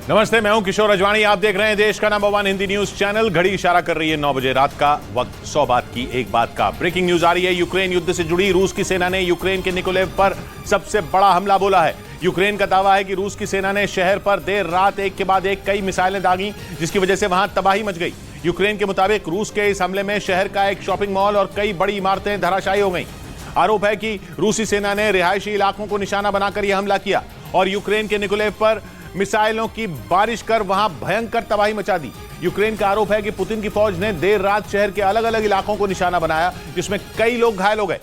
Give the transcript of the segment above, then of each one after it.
नमस्ते, मैं हूं किशोर अजवाणी। आप देख रहे हैं देश का नंबर 1 हिंदी न्यूज चैनल। घड़ी इशारा कर रही है 9 बजे रात का। वक्त 100 बात की एक बात का। ब्रेकिंग न्यूज आ रही है। यूक्रेन युद्ध से जुड़ी रूस की सेना ने यूक्रेन के निकोलेव पर सबसे बड़ा हमला बोला है। यूक्रेन का दावा है कि रूस की सेना ने शहर पर देर रात एक के बाद एक कई मिसाइलें दागी, जिसकी वजह से वहां तबाही मच गई। यूक्रेन के मुताबिक रूस के इस हमले में शहर का एक शॉपिंग मॉल और कई बड़ी इमारतें धराशायी हो गई। आरोप है कि रूसी सेना ने रिहायशी इलाकों को निशाना बनाकर यह हमला किया और यूक्रेन के निकोलेव पर मिसाइलों की बारिश कर वहां भयंकर तबाही मचा दी। यूक्रेन का आरोप है कि पुतिन की फौज ने देर रात शहर के अलग अलग इलाकों को निशाना बनाया, जिसमें कई लोग घायल हो गए।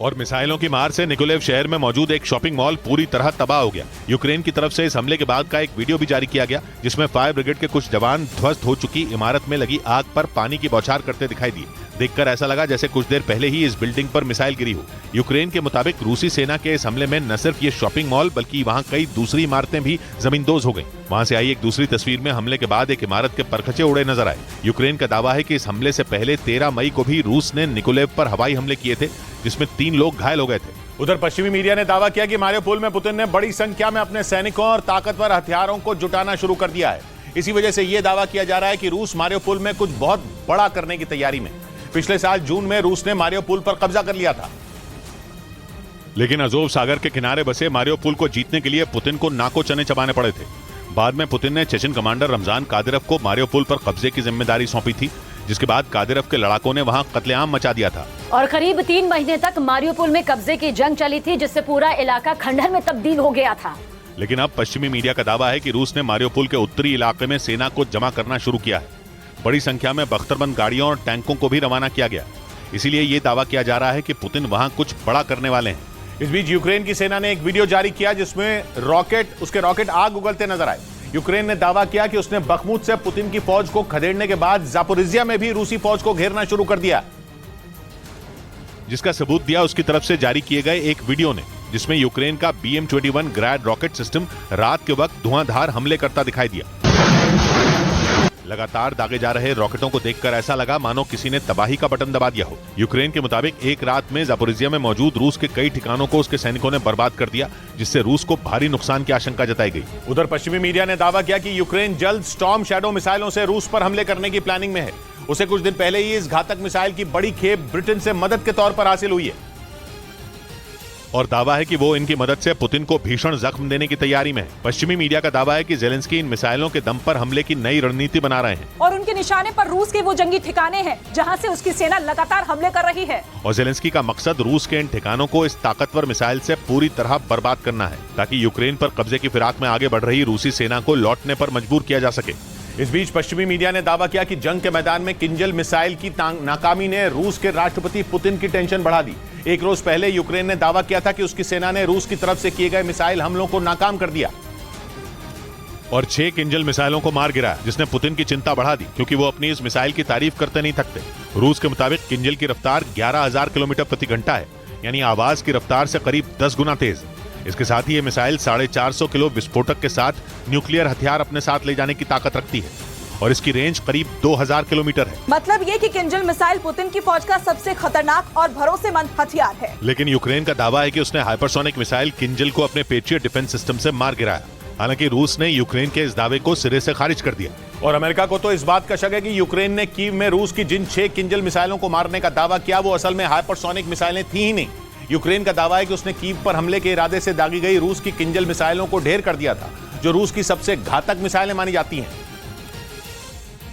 और मिसाइलों की मार से निकोलेव शहर में मौजूद एक शॉपिंग मॉल पूरी तरह तबाह हो गया। यूक्रेन की तरफ से इस हमले के बाद का एक वीडियो भी जारी किया गया, जिसमें फायर ब्रिगेड के कुछ जवान ध्वस्त हो चुकी इमारत में लगी आग पर पानी की बौछार करते दिखाई दिए। देखकर ऐसा लगा जैसे कुछ देर पहले ही इस बिल्डिंग पर मिसाइल गिरी हो। यूक्रेन के मुताबिक रूसी सेना के इस हमले में न सिर्फ ये शॉपिंग मॉल बल्कि वहां कई दूसरी इमारतें भी जमींदोज हो गईं। वहां से आई एक दूसरी तस्वीर में हमले के बाद एक इमारत के परखचे उड़े नजर आए। यूक्रेन का दावा है कि इस हमले से पहले 13 मई को भी रूस ने निकोलेव पर हवाई हमले किए थे, जिसमें 3 लोग घायल हो गए थे। उधर पश्चिमी मीडिया ने दावा किया कि मारियोपोल में पुतिन ने बड़ी संख्या में अपने सैनिकों और ताकतवर हथियारों को जुटाना शुरू कर दिया है। इसी वजह से यह दावा किया जा रहा है कि रूस मारियोपोल में कुछ बहुत बड़ा करने की तैयारी में। पिछले साल जून में रूस ने मारियोपोल पर कब्जा कर लिया था, लेकिन अजोव सागर के किनारे बसे मारियोपोल को जीतने के लिए पुतिन को नाको चने चबाने पड़े थे। बाद में पुतिन ने चेचन कमांडर रमजान कादिरोव को मारियोपोल पर कब्जे की जिम्मेदारी सौंपी थी, जिसके बाद कादिरोव के लड़ाकों ने वहां कत्लेआम मचा दिया था। और करीब 3 महीने तक मारियोपोल में कब्जे की जंग चली थी, जिससे पूरा इलाका खंडहर में तब्दील हो गया था। लेकिन अब पश्चिमी मीडिया का दावा है कि रूस ने मारियोपोल के उत्तरी इलाके में सेना को जमा करना शुरू किया है। बड़ी संख्या में बख्तरबंद गाड़ियों और टैंकों को भी रवाना किया गया। इसीलिए ये दावा किया जा रहा है कि पुतिन वहां कुछ बड़ा करने वाले हैं। इस बीच यूक्रेन की सेना ने एक वीडियो जारी किया, जिसमें उसके रॉकेट आग उगलते नजर आए। यूक्रेन ने दावा किया कि उसने बखमुत से पुतिन की फौज को खदेड़ने के बाद जापोरिजिया में भी रूसी फौज को घेरना शुरू कर दिया, जिसका सबूत दिया उसकी तरफ से जारी किए गए एक वीडियो ने, जिसमें यूक्रेन का BM-21 ग्रैड रॉकेट सिस्टम रात के वक्त धुआंधार हमले करता दिखाई दिया। लगातार दागे जा रहे रॉकेटों को देखकर ऐसा लगा मानो किसी ने तबाही का बटन दबा दिया हो। यूक्रेन के मुताबिक एक रात में जापोरिजिया में मौजूद रूस के कई ठिकानों को उसके सैनिकों ने बर्बाद कर दिया, जिससे रूस को भारी नुकसान की आशंका जताई गई। उधर पश्चिमी मीडिया ने दावा किया कि यूक्रेन जल्द स्टॉर्म शैडो मिसाइलों से रूस पर हमले करने की प्लानिंग में है। उसे कुछ दिन पहले ही इस घातक मिसाइल की बड़ी खेप ब्रिटेन से मदद के तौर पर हासिल हुई है और दावा है कि वो इनकी मदद से पुतिन को भीषण जख्म देने की तैयारी में है। पश्चिमी मीडिया का दावा है कि जेलेंस्की इन मिसाइलों के दम पर हमले की नई रणनीति बना रहे हैं और उनके निशाने पर रूस के वो जंगी ठिकाने हैं जहां से उसकी सेना लगातार हमले कर रही है। और जेलेंस्की का मकसद रूस के इन ठिकानों को इस ताकतवर मिसाइल से पूरी तरह बर्बाद करना है, ताकि यूक्रेन पर कब्जे की फिराक में आगे बढ़ रही रूसी सेना को लौटने पर मजबूर किया जा सके। इस बीच पश्चिमी मीडिया ने दावा किया कि जंग के मैदान में किंजल मिसाइल की नाकामी ने रूस के राष्ट्रपति पुतिन की टेंशन बढ़ा दी। एक रोज पहले यूक्रेन ने दावा किया था कि उसकी सेना ने रूस की तरफ से किए गए मिसाइल हमलों को नाकाम कर दिया और 6 किंजल मिसाइलों को मार गिराया, जिसने पुतिन की चिंता बढ़ा दी, क्योंकि वो अपनी इस मिसाइल की तारीफ करते नहीं थकते। रूस के मुताबिक किंजल की रफ्तार 11,000 किलोमीटर प्रति घंटा है, यानी आवाज की रफ्तार से करीब 10 गुना तेज। इसके साथ ही ये मिसाइल 450 किलो विस्फोटक के साथ न्यूक्लियर हथियार अपने साथ ले जाने की ताकत रखती है और इसकी रेंज करीब 2000 किलोमीटर है। मतलब ये कि किंजल मिसाइल पुतिन की फौज का सबसे खतरनाक और भरोसेमंद हथियार है। लेकिन यूक्रेन का दावा है कि उसने हाइपरसोनिक मिसाइल किंजल को अपने पेट्रियट डिफेंस सिस्टम से मार गिराया। हालांकि रूस ने यूक्रेन के इस दावे को सिरे से खारिज कर दिया और अमेरिका को तो इस बात का शक है कि यूक्रेन ने कीव में रूस की जिन 6 किंजल मिसाइलों को मारने का दावा किया वो असल में हाइपरसोनिक मिसाइलें थी ही नहीं। यूक्रेन का दावा है कि उसने कीव पर हमले के इरादे से दागी गई रूस की किंजल मिसाइलों को ढेर कर दिया था, जो रूस की सबसे घातक मिसाइलें मानी जाती हैं।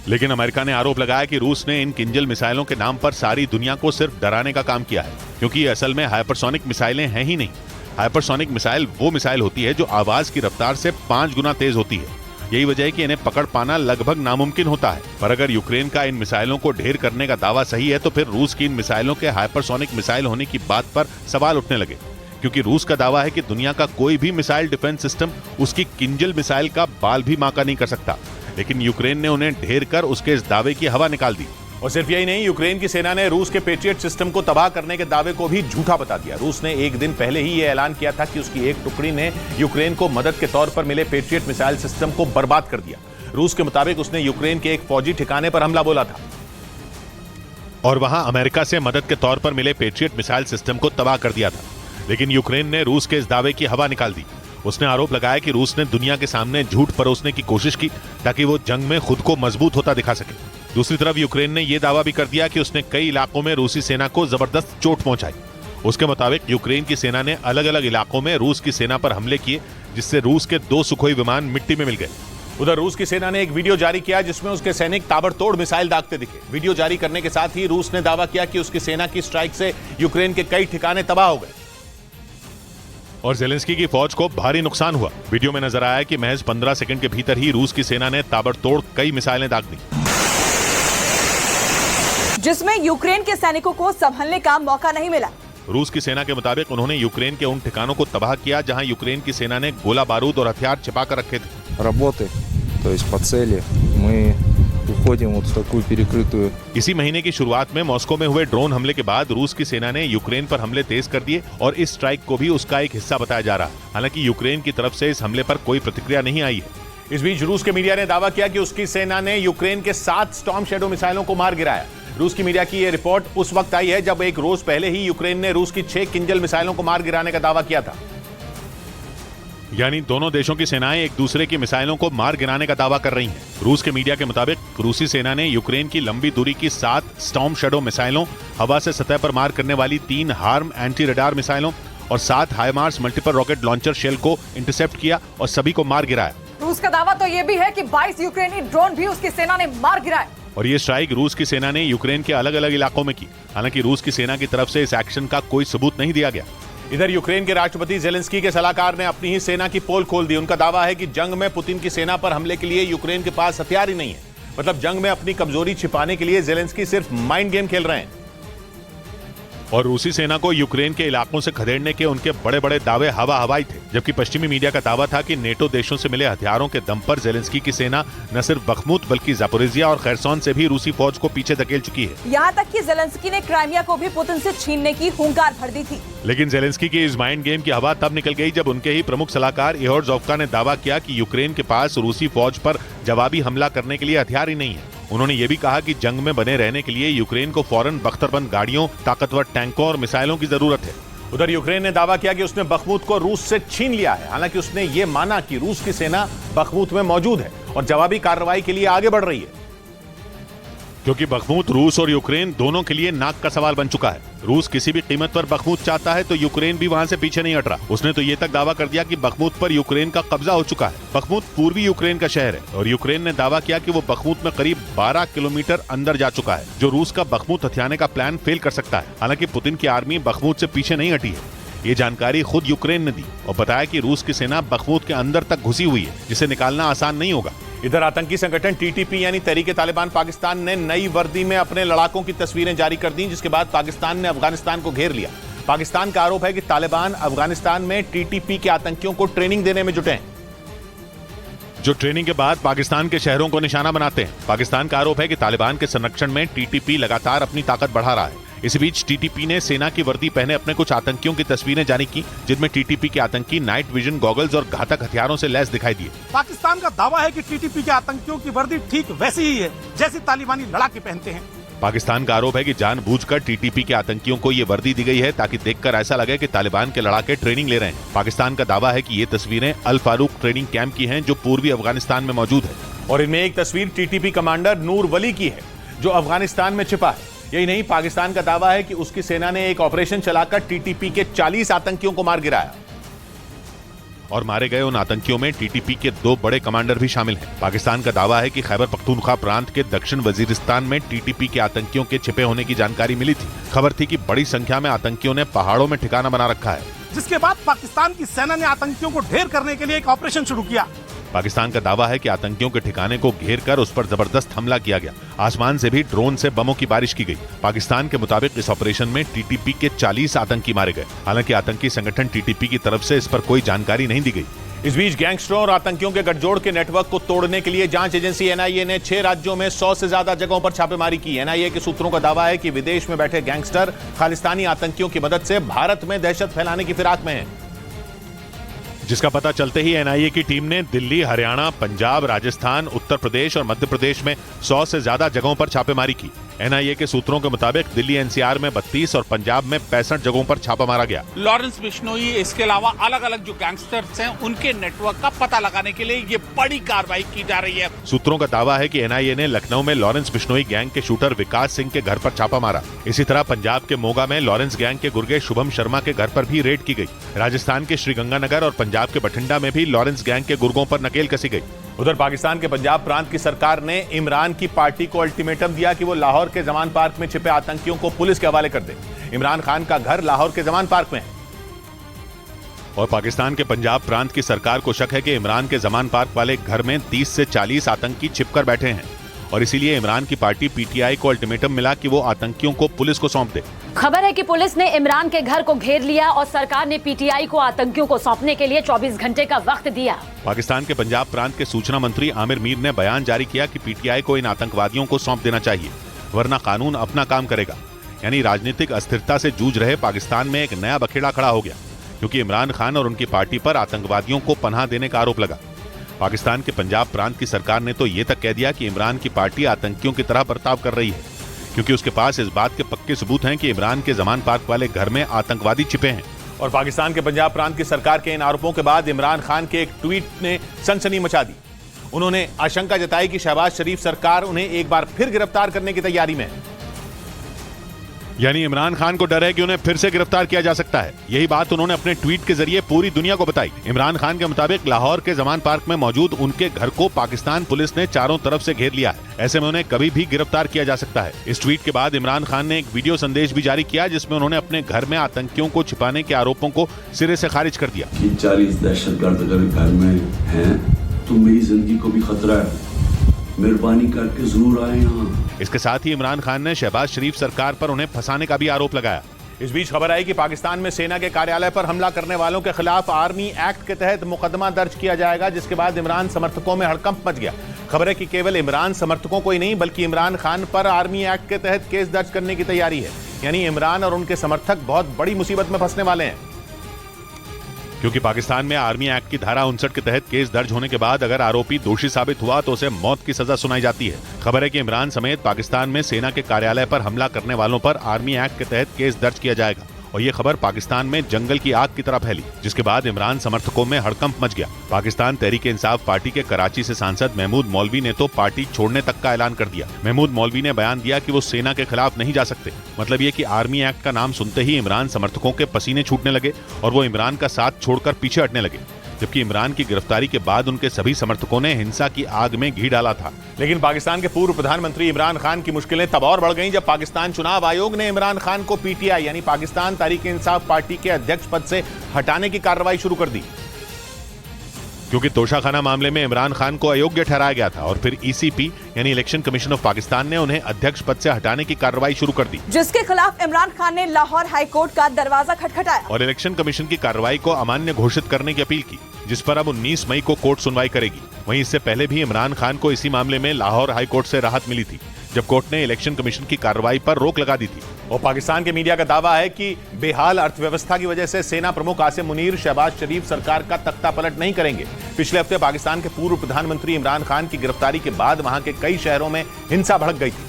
लेकिन अमेरिका ने आरोप लगाया कि रूस ने इन किंजल मिसाइलों के नाम पर सारी दुनिया को सिर्फ डराने का काम किया है, क्योंकि ये असल में हाइपरसोनिक मिसाइलें हैं ही नहीं। हाइपरसोनिक मिसाइल वो मिसाइल होती है जो आवाज की रफ्तार से 5 गुना तेज होती है। यही वजह है कि इन्हें पकड़ पाना लगभग नामुमकिन होता है। पर अगर यूक्रेन का इन मिसाइलों को ढेर करने का दावा सही है, तो फिर रूस की इन मिसाइलों के हाइपरसोनिक मिसाइल होने की बात पर सवाल उठने लगे, क्योंकि रूस का दावा है कि दुनिया का कोई भी मिसाइल डिफेंस सिस्टम उसकी किंजल मिसाइल का बाल भी माका नहीं कर सकता। लेकिन यूक्रेन ने उन्हें ढेर कर उसके इस दावे की हवा निकाल दी। और सिर्फ यही नहीं, यूक्रेन की सेना ने रूस के पेट्रियट सिस्टम को तबाह करने के दावे को भी झूठा बता दिया। रूस ने एक दिन पहले ही यह ऐलान किया था कि उसकी एक टुकड़ी ने यूक्रेन को मदद के तौर पर मिले पेट्रियट मिसाइल सिस्टम को बर्बाद कर दिया। रूस के मुताबिक उसने यूक्रेन के एक फौजी ठिकाने पर हमला बोला था और वहां अमेरिका से मदद के तौर पर मिले पेट्रियट मिसाइल सिस्टम को तबाह कर दिया था। लेकिन यूक्रेन ने रूस के इस दावे की हवा निकाल दी उसने आरोप लगाया कि रूस ने दुनिया के सामने झूठ परोसने की कोशिश की ताकि वो जंग में खुद को मजबूत होता दिखा सके। दूसरी तरफ यूक्रेन ने यह दावा भी कर दिया कि उसने कई इलाकों में रूसी सेना को जबरदस्त चोट पहुंचाई। उसके मुताबिक यूक्रेन की सेना ने अलग अलग इलाकों में रूस की सेना पर हमले किए, जिससे रूस के 2 सुखोई विमान मिट्टी में मिल गए। उधर रूस की सेना ने एक वीडियो जारी किया जिसमें उसके सैनिक ताबड़तोड़ मिसाइल दागते दिखे। वीडियो जारी करने के साथ ही रूस ने दावा किया कि उसकी सेना की स्ट्राइक से यूक्रेन के कई ठिकाने तबाह हो गए और जेलेंस्की की फौज को भारी नुकसान हुआ। वीडियो में नजर आया कि महज 15 सेकंड के भीतर ही रूस की सेना ने ताबड़तोड़ कई मिसाइलें दाग दी, जिसमें यूक्रेन के सैनिकों को संभलने का मौका नहीं मिला। रूस की सेना के मुताबिक उन्होंने यूक्रेन के उन ठिकानों को तबाह किया जहां यूक्रेन की सेना ने गोला बारूद और हथियार छिपाकर रखे थे। Работы, то есть по цели, мы уходим вот в такую перекрытую. इसी महीने की शुरुआत में मॉस्को में हुए ड्रोन हमले के बाद रूस की सेना ने यूक्रेन पर हमले तेज कर दिए और इस स्ट्राइक को भी उसका एक हिस्सा बताया जा रहा है। हालांकि यूक्रेन की तरफ से इस हमले पर कोई प्रतिक्रिया नहीं आई है। इस बीच रूस के मीडिया ने दावा किया कि उसकी सेना ने यूक्रेन के 7 स्टॉर्म शैडो मिसाइलों को मार गिराया। रूस की मीडिया की यह रिपोर्ट उस वक्त आई है जब एक रोज पहले ही यूक्रेन ने रूस की 6 किंजल मिसाइलों को मार गिराने का दावा किया था। यानी दोनों देशों की सेनाएं एक दूसरे की मिसाइलों को मार गिराने का दावा कर रही हैं। रूस के मीडिया के मुताबिक रूसी सेना ने यूक्रेन की लंबी दूरी की 7 स्टॉर्म शैडो मिसाइलों, हवा से सतह पर मार करने वाली 3 हार्म एंटी रडार मिसाइलों और 7 हाइमार्स मल्टीपल रॉकेट लॉन्चर शेल को इंटरसेप्ट किया और सभी को मार गिराया। रूस का दावा तो ये भी है कि 22 यूक्रेनी ड्रोन भी उसकी सेना ने मार गिराए। और ये स्ट्राइक रूस की सेना ने यूक्रेन के अलग अलग इलाकों में की। हालांकि रूस की सेना की तरफ से इस एक्शन का कोई सबूत नहीं दिया गया। इधर यूक्रेन के राष्ट्रपति जेलेंस्की के सलाहकार ने अपनी ही सेना की पोल खोल दी। उनका दावा है कि जंग में पुतिन की सेना पर हमले के लिए यूक्रेन के पास हथियार ही नहीं है। मतलब जंग में अपनी कमजोरी छिपाने के लिए जेलेंस्की सिर्फ माइंड गेम खेल रहे हैं। और रूसी सेना को यूक्रेन के इलाकों से खदेड़ने के उनके बड़े बड़े दावे हवाई थे, जबकि पश्चिमी मीडिया का दावा था कि नेटो देशों से मिले हथियारों के दम पर जेलेंस्की की सेना न सिर्फ बखमुत बल्कि जापोरिजिया और खैरसोन से भी रूसी फौज को पीछे धकेल चुकी है। यहाँ तक कि जेलेंस्की ने क्राइमिया को भी पुतिन से छीनने की हुंकार भर दी थी। लेकिन जेलेंस्की की इस माइंड गेम की हवा तब निकल गई जब उनके ही प्रमुख सलाहकार इहोर जोफ्का ने दावा किया कि यूक्रेन के पास रूसी फौज पर जवाबी हमला करने के लिए हथियार ही नहीं है। उन्होंने ये भी कहा कि जंग में बने रहने के लिए यूक्रेन को फौरन बख्तरबंद गाड़ियों, ताकतवर टैंकों और मिसाइलों की जरूरत है। उधर यूक्रेन ने दावा किया कि उसने बखमुत को रूस से छीन लिया है। हालांकि उसने ये माना कि रूस की सेना बखमुत में मौजूद है और जवाबी कार्रवाई के लिए आगे बढ़ रही है, क्योंकि बखमुत रूस और यूक्रेन दोनों के लिए नाक का सवाल बन चुका है। रूस किसी भी कीमत पर बखमुत चाहता है तो यूक्रेन भी वहां से पीछे नहीं हट रहा। उसने तो ये तक दावा कर दिया कि बखमुत पर यूक्रेन का कब्जा हो चुका है। बखमुत पूर्वी यूक्रेन का शहर है और यूक्रेन ने दावा किया कि वो बखमुत में करीब 12 किलोमीटर अंदर जा चुका है, जो रूस का बखमुत हथियाने का प्लान फेल कर सकता है। हालांकि पुतिन की आर्मी बखमुत से पीछे नहीं हटी है। ये जानकारी खुद यूक्रेन ने दी और बताया कि रूस की सेना बखमुत के अंदर तक घुसी हुई है, जिसे निकालना आसान नहीं होगा। इधर आतंकी संगठन टीटीपी यानी तहरीक-ए-तालिबान पाकिस्तान ने नई वर्दी में अपने लड़ाकों की तस्वीरें जारी कर दी, जिसके बाद पाकिस्तान ने अफगानिस्तान को घेर लिया। पाकिस्तान का आरोप है कि तालिबान अफगानिस्तान में टीटीपी के आतंकियों को ट्रेनिंग देने में जुटे हैं, जो ट्रेनिंग के बाद पाकिस्तान के शहरों को निशाना बनाते हैं। पाकिस्तान का आरोप है कि तालिबान के संरक्षण में टीटीपी लगातार अपनी ताकत बढ़ा रहा है। इसी बीच टीटीपी ने सेना की वर्दी पहने अपने कुछ आतंकियों की तस्वीरें जारी की, जिनमें टीटीपी के आतंकी नाइट विजन गॉगल्स और घातक हथियारों से लैस दिखाई दिए। पाकिस्तान का दावा है कि टीटीपी के आतंकियों की वर्दी ठीक वैसी ही है जैसी तालिबानी लड़ाके पहनते हैं। पाकिस्तान का आरोप है कि जानबूझकर टीटीपी के आतंकियों को ये वर्दी दी गई है ताकि देखकर ऐसा लगे कि तालिबान के लड़ाके ट्रेनिंग ले रहे हैं। पाकिस्तान का दावा है कि ये तस्वीरें अल फारूक ट्रेनिंग कैंप की हैं, जो पूर्वी अफगानिस्तान में मौजूद है। और इनमें एक तस्वीर टीटीपी कमांडर नूर वली की है, जो अफगानिस्तान में छिपा है। यही नहीं, पाकिस्तान का दावा है कि उसकी सेना ने एक ऑपरेशन चलाकर टीटीपी के 40 आतंकियों को मार गिराया और मारे गए उन आतंकियों में टीटीपी के 2 बड़े कमांडर भी शामिल हैं। पाकिस्तान का दावा है कि खैबर पख्तूनख्वा प्रांत के दक्षिण वजीरिस्तान में टीटीपी के आतंकियों के छिपे होने की जानकारी मिली थी। खबर थी कि बड़ी संख्या में आतंकियों ने पहाड़ों में ठिकाना बना रखा है, जिसके बाद पाकिस्तान की सेना ने आतंकियों को ढेर करने के लिए एक ऑपरेशन शुरू किया। पाकिस्तान का दावा है कि आतंकियों के ठिकाने को घेर कर उस पर जबरदस्त हमला किया गया। आसमान से भी ड्रोन से बमों की बारिश की गई। पाकिस्तान के मुताबिक इस ऑपरेशन में टीटीपी के 40 आतंकी मारे गए। हालांकि आतंकी संगठन टीटीपी की तरफ से इस पर कोई जानकारी नहीं दी गई। इस बीच गैंगस्टरों और आतंकियों के गठजोड़ के नेटवर्क को तोड़ने के लिए जांच एजेंसी एनआईए ने 6 राज्यों में 100 से ज्यादा जगहों पर छापेमारी की। एनआईए के सूत्रों का दावा है कि विदेश में बैठे गैंगस्टर खालिस्तानी आतंकियों की मदद से भारत में दहशत फैलाने की फिराक में हैं, जिसका पता चलते ही एनआईए की टीम ने दिल्ली, हरियाणा, पंजाब, राजस्थान, उत्तर प्रदेश और मध्य प्रदेश में 100 से ज्यादा जगहों पर छापेमारी की। एनआईए के सूत्रों के मुताबिक दिल्ली एनसीआर में 32 और पंजाब में 65 जगहों पर छापा मारा गया। लॉरेंस बिश्नोई इसके अलावा अलग अलग जो गैंगस्टर्स हैं उनके नेटवर्क का पता लगाने के लिए ये बड़ी कार्रवाई की जा रही है। सूत्रों का दावा है कि एनआईए ने लखनऊ में लॉरेंस बिश्नोई गैंग के शूटर विकास सिंह के घर पर छापा मारा। इसी तरह पंजाब के मोगा में लॉरेंस गैंग के गुर्गे शुभम शर्मा के घर पर भी रेड की गई। राजस्थान के श्रीगंगानगर और पंजाब के बठिंडा में भी लॉरेंस गैंग के गुर्गों पर नकेल कसी गई। उधर पाकिस्तान के पंजाब प्रांत की सरकार ने इमरान की पार्टी को अल्टीमेटम दिया कि वो लाहौर के जमान पार्क में छिपे आतंकियों को पुलिस के हवाले कर दे। इमरान खान का घर लाहौर के जमान पार्क में है और पाकिस्तान के पंजाब प्रांत की सरकार को शक है कि इमरान के जमान पार्क वाले घर में 30 से 40 आतंकी छिपकर बैठे हैं और इसीलिए इमरान की पार्टी पीटीआई को अल्टीमेटम मिला कि वो आतंकियों को पुलिस को सौंप दे। खबर है कि पुलिस ने इमरान के घर को घेर लिया और सरकार ने पीटीआई को आतंकियों को सौंपने के लिए 24 घंटे का वक्त दिया। पाकिस्तान के पंजाब प्रांत के सूचना मंत्री आमिर मीर ने बयान जारी किया कि पीटीआई को इन आतंकवादियों को सौंप देना चाहिए, वरना कानून अपना काम करेगा। यानी राजनीतिक अस्थिरता से जूझ रहे पाकिस्तान में एक नया बखेड़ा खड़ा हो गया, क्योंकि इमरान खान और उनकी पार्टी पर आतंकवादियों को पनाह देने का आरोप लगा। पाकिस्तान के पंजाब प्रांत की सरकार ने तो ये तक कह दिया कि इमरान की पार्टी आतंकियों की तरह बर्ताव कर रही है, क्योंकि उसके पास इस बात के पक्के सबूत हैं कि इमरान के जमान पार्क वाले घर में आतंकवादी छिपे हैं। और पाकिस्तान के पंजाब प्रांत की सरकार के इन आरोपों के बाद इमरान खान के एक ट्वीट ने सनसनी मचा दी। उन्होंने आशंका जताई कि शहबाज शरीफ सरकार उन्हें एक बार फिर गिरफ्तार करने की तैयारी में है। यानी इमरान खान को डर है कि उन्हें फिर से गिरफ्तार किया जा सकता है। यही बात उन्होंने अपने ट्वीट के जरिए पूरी दुनिया को बताई। इमरान खान के मुताबिक लाहौर के जमान पार्क में मौजूद उनके घर को पाकिस्तान पुलिस ने चारों तरफ से घेर लिया है। ऐसे में उन्हें कभी भी गिरफ्तार किया जा सकता है। इस ट्वीट के बाद इमरान खान ने एक वीडियो संदेश भी जारी किया, जिसमें उन्होंने अपने घर में आतंकियों को छिपाने के आरोपों को सिरे से खारिज कर दिया। 40 दहशतगर्द अगर घर में हैं तो मेरी जिंदगी को भी खतरा है, मेहरबानी करके जरूर आए यहाँ। इसके साथ ही इमरान खान ने शहबाज शरीफ सरकार पर उन्हें फंसाने का भी आरोप लगाया। इस बीच खबर आई कि पाकिस्तान में सेना के कार्यालय पर हमला करने वालों के खिलाफ आर्मी एक्ट के तहत मुकदमा दर्ज किया जाएगा, जिसके बाद इमरान समर्थकों में हड़कंप मच गया। खबर है कि केवल इमरान समर्थकों को ही नहीं बल्कि इमरान खान पर आर्मी एक्ट के तहत केस दर्ज करने की तैयारी है। यानी इमरान और उनके समर्थक बहुत बड़ी मुसीबत में फंसने वाले हैं, क्योंकि पाकिस्तान में आर्मी एक्ट की धारा 59 के तहत केस दर्ज होने के बाद अगर आरोपी दोषी साबित हुआ तो उसे मौत की सजा सुनाई जाती है। खबर है कि इमरान समेत पाकिस्तान में सेना के कार्यालय पर हमला करने वालों पर आर्मी एक्ट के तहत केस दर्ज किया जाएगा और ये खबर पाकिस्तान में जंगल की आग की तरह फैली, जिसके बाद इमरान समर्थकों में हड़कंप मच गया। पाकिस्तान तहरीक-ए-इंसाफ पार्टी के कराची से सांसद महमूद मौलवी ने तो पार्टी छोड़ने तक का ऐलान कर दिया। महमूद मौलवी ने बयान दिया कि वो सेना के खिलाफ नहीं जा सकते। मतलब ये कि आर्मी एक्ट का नाम सुनते ही इमरान समर्थकों के पसीने छूटने लगे और वो इमरान का साथ छोड़कर पीछे हटने लगे, जबकि इमरान की गिरफ्तारी के बाद उनके सभी समर्थकों ने हिंसा की आग में घी डाला था। लेकिन पाकिस्तान के पूर्व प्रधानमंत्री इमरान खान की मुश्किलें तब और बढ़ गईं जब पाकिस्तान चुनाव आयोग ने इमरान खान को पीटीआई यानी पाकिस्तान तहरीक-ए-इंसाफ पार्टी के अध्यक्ष पद से हटाने की कार्रवाई शुरू कर दी, क्योंकि तोशाखाना मामले में इमरान खान को अयोग्य ठहराया गया था और फिर ईसीपी यानी इलेक्शन कमीशन ऑफ पाकिस्तान ने उन्हें अध्यक्ष पद से हटाने की कार्रवाई शुरू कर दी, जिसके खिलाफ इमरान खान ने लाहौर हाई कोर्ट का दरवाजा खटखटाया और इलेक्शन कमीशन की कार्रवाई को अमान्य घोषित करने की अपील की, जिस पर अब 19 मई को कोर्ट सुनवाई करेगी। वहीं इससे पहले भी इमरान खान को इसी मामले में लाहौर हाई कोर्ट से राहत मिली थी, जब कोर्ट ने इलेक्शन कमीशन की कार्रवाई पर रोक लगा दी थी। और पाकिस्तान के मीडिया का दावा है कि बेहाल अर्थव्यवस्था की वजह से सेना प्रमुख आसिम मुनीर शहबाज शरीफ सरकार का तख्ता पलट नहीं करेंगे। पिछले हफ्ते पाकिस्तान के पूर्व प्रधानमंत्री इमरान खान की गिरफ्तारी के बाद वहां के कई शहरों में हिंसा भड़क गई थी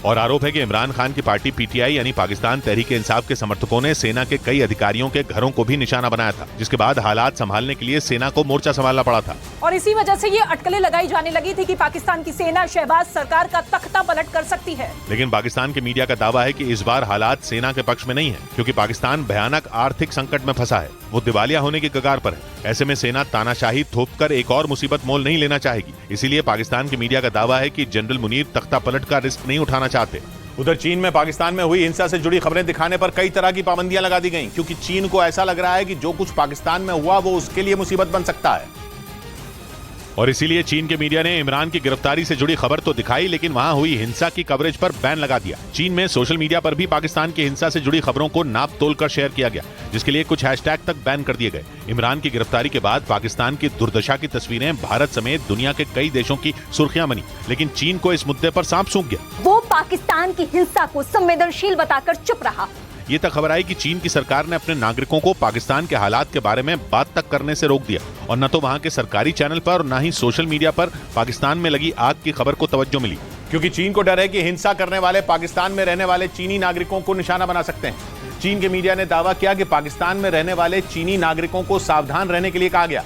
और आरोप है कि इमरान खान की पार्टी पीटीआई यानी पाकिस्तान तहरीक-ए-इंसाफ के समर्थकों ने सेना के कई अधिकारियों के घरों को भी निशाना बनाया था, जिसके बाद हालात संभालने के लिए सेना को मोर्चा संभालना पड़ा था। और इसी वजह से ये अटकलें लगाई जाने लगी थी कि पाकिस्तान की सेना शहबाज सरकार का तख्ता पलट कर सकती है। लेकिन पाकिस्तान के मीडिया का दावा है कि इस बार हालात सेना के पक्ष में नहीं है, क्योंकि पाकिस्तान भयानक आर्थिक संकट में फंसा है, वो दिवालिया होने की कगार पर है। ऐसे में सेना तानाशाही थोपकर एक और मुसीबत मोल नहीं लेना चाहेगी। इसीलिए पाकिस्तान के मीडिया का दावा है कि जनरल मुनीर तख्ता पलट का रिस्क नहीं उठाना चाहते। उधर चीन में पाकिस्तान में हुई हिंसा से जुड़ी खबरें दिखाने पर कई तरह की पाबंदियां लगा दी गईं, क्योंकि चीन को ऐसा लग रहा है कि जो कुछ पाकिस्तान में हुआ वो उसके लिए मुसीबत बन सकता है। और इसीलिए चीन के मीडिया ने इमरान की गिरफ्तारी से जुड़ी खबर तो दिखाई, लेकिन वहां हुई हिंसा की कवरेज पर बैन लगा दिया। चीन में सोशल मीडिया पर भी पाकिस्तान की हिंसा से जुड़ी खबरों को नाप तोल कर शेयर किया गया, जिसके लिए कुछ हैशटैग तक बैन कर दिए गए। इमरान की गिरफ्तारी के बाद पाकिस्तान की दुर्दशा की तस्वीरें भारत समेत दुनिया के कई देशों की सुर्खियां बनी, लेकिन चीन को इस मुद्दे पर सांप सूंघ गया। वो पाकिस्तान की हिंसा को संवेदनशील बताकर चुप रहा। ये तक खबर आई कि चीन की सरकार ने अपने नागरिकों को पाकिस्तान के हालात के बारे में बात तक करने से रोक दिया और न तो वहां के सरकारी चैनल पर और न ही सोशल मीडिया पर पाकिस्तान में लगी आग की खबर को तवज्जो मिली, क्योंकि चीन को डर है कि हिंसा करने वाले पाकिस्तान में रहने वाले चीनी नागरिकों को निशाना बना सकते हैं। चीन के मीडिया ने दावा किया कि पाकिस्तान में रहने वाले चीनी नागरिकों को सावधान रहने के लिए कहा गया,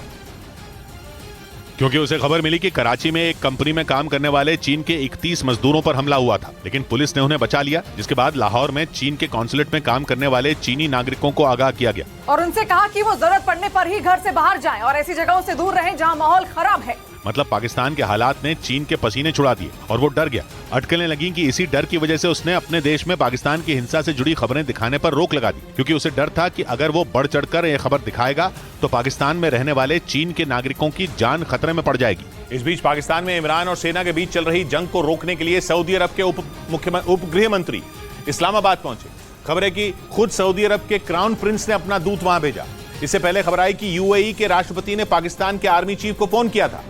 क्योंकि उसे खबर मिली कि कराची में एक कंपनी में काम करने वाले चीन के 31 मजदूरों पर हमला हुआ था, लेकिन पुलिस ने उन्हें बचा लिया। जिसके बाद लाहौर में चीन के कॉन्सुलेट में काम करने वाले चीनी नागरिकों को आगाह किया गया और उनसे कहा कि वो जरूरत पड़ने पर ही घर से बाहर जाएं और ऐसी जगहों से दूर रहें जहां माहौल खराब है। मतलब पाकिस्तान के हालात ने चीन के पसीने छुड़ा दिए और वो डर गया। अटकलें लगी कि इसी डर की वजह से उसने अपने देश में पाकिस्तान की हिंसा से जुड़ी खबरें दिखाने पर रोक लगा दी, क्योंकि उसे डर था कि अगर वो बढ़ चढ़कर यह खबर दिखाएगा तो पाकिस्तान में रहने वाले चीन के नागरिकों की जान खतरे में पड़ जाएगी। इस बीच पाकिस्तान में इमरान और सेना के बीच चल रही जंग को रोकने के लिए सऊदी अरब के उप गृह मंत्री इस्लामाबाद पहुंचे। खबर है कि खुद सऊदी अरब के क्राउन प्रिंस ने अपना दूत वहां भेजा। इससे पहले खबर आई कि यूएई के राष्ट्रपति ने पाकिस्तान के आर्मी चीफ को फोन किया था।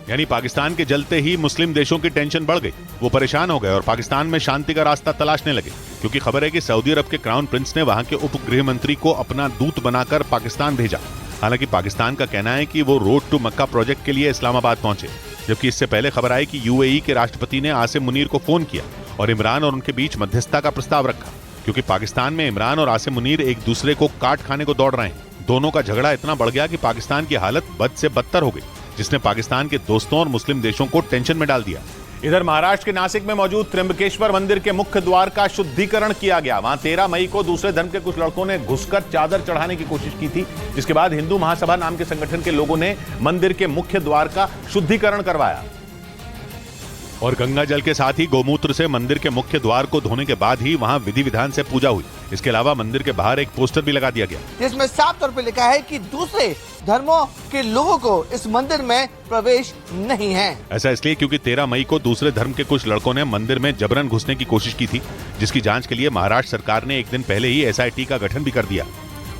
यानी पाकिस्तान के जलते ही मुस्लिम देशों की टेंशन बढ़ गई। वो परेशान हो गए और पाकिस्तान में शांति का रास्ता तलाशने लगे, क्योंकि खबर है कि सऊदी अरब के क्राउन प्रिंस ने वहां के उप गृह मंत्री को अपना दूत बनाकर पाकिस्तान भेजा। हालांकि पाकिस्तान का कहना है कि वो रोड टू मक्का प्रोजेक्ट के लिए इस्लामाबाद पहुंचे, जबकि इससे पहले खबर आई कि यूएई के राष्ट्रपति ने आसिम मुनीर को फोन किया और इमरान और उनके बीच मध्यस्थता का प्रस्ताव रखा, क्योंकि पाकिस्तान में इमरान और आसिम मुनीर एक दूसरे को काट खाने को दौड़ रहे हैं। दोनों का झगड़ा इतना बढ़ गया कि पाकिस्तान की हालत बद से बदतर हो गई, जिसने पाकिस्तान के दोस्तों और मुस्लिम देशों को टेंशन में डाल दिया। इधर महाराष्ट्र के नासिक में मौजूद त्र्यंबकेश्वर मंदिर के मुख्य द्वार का शुद्धिकरण किया गया। वहां 13 मई को दूसरे धर्म के कुछ लड़कों ने घुसकर चादर चढ़ाने की कोशिश की थी, जिसके बाद हिंदू महासभा नाम के संगठन के लोगों ने मंदिर के मुख्य द्वार का शुद्धिकरण करवाया और गंगा जल के साथ ही गोमूत्र से मंदिर के मुख्य द्वार को धोने के बाद ही वहां विधि विधान से पूजा हुई। इसके अलावा मंदिर के बाहर एक पोस्टर भी लगा दिया गया, जिसमें साफ तौर पर लिखा है कि दूसरे धर्मों के लोगों को इस मंदिर में प्रवेश नहीं है। ऐसा इसलिए क्योंकि 13 मई को दूसरे धर्म के कुछ लड़कों ने मंदिर में जबरन घुसने की कोशिश की थी, जिसकी जांच के लिए महाराष्ट्र सरकार ने एक दिन पहले ही एसआईटी का गठन भी कर दिया।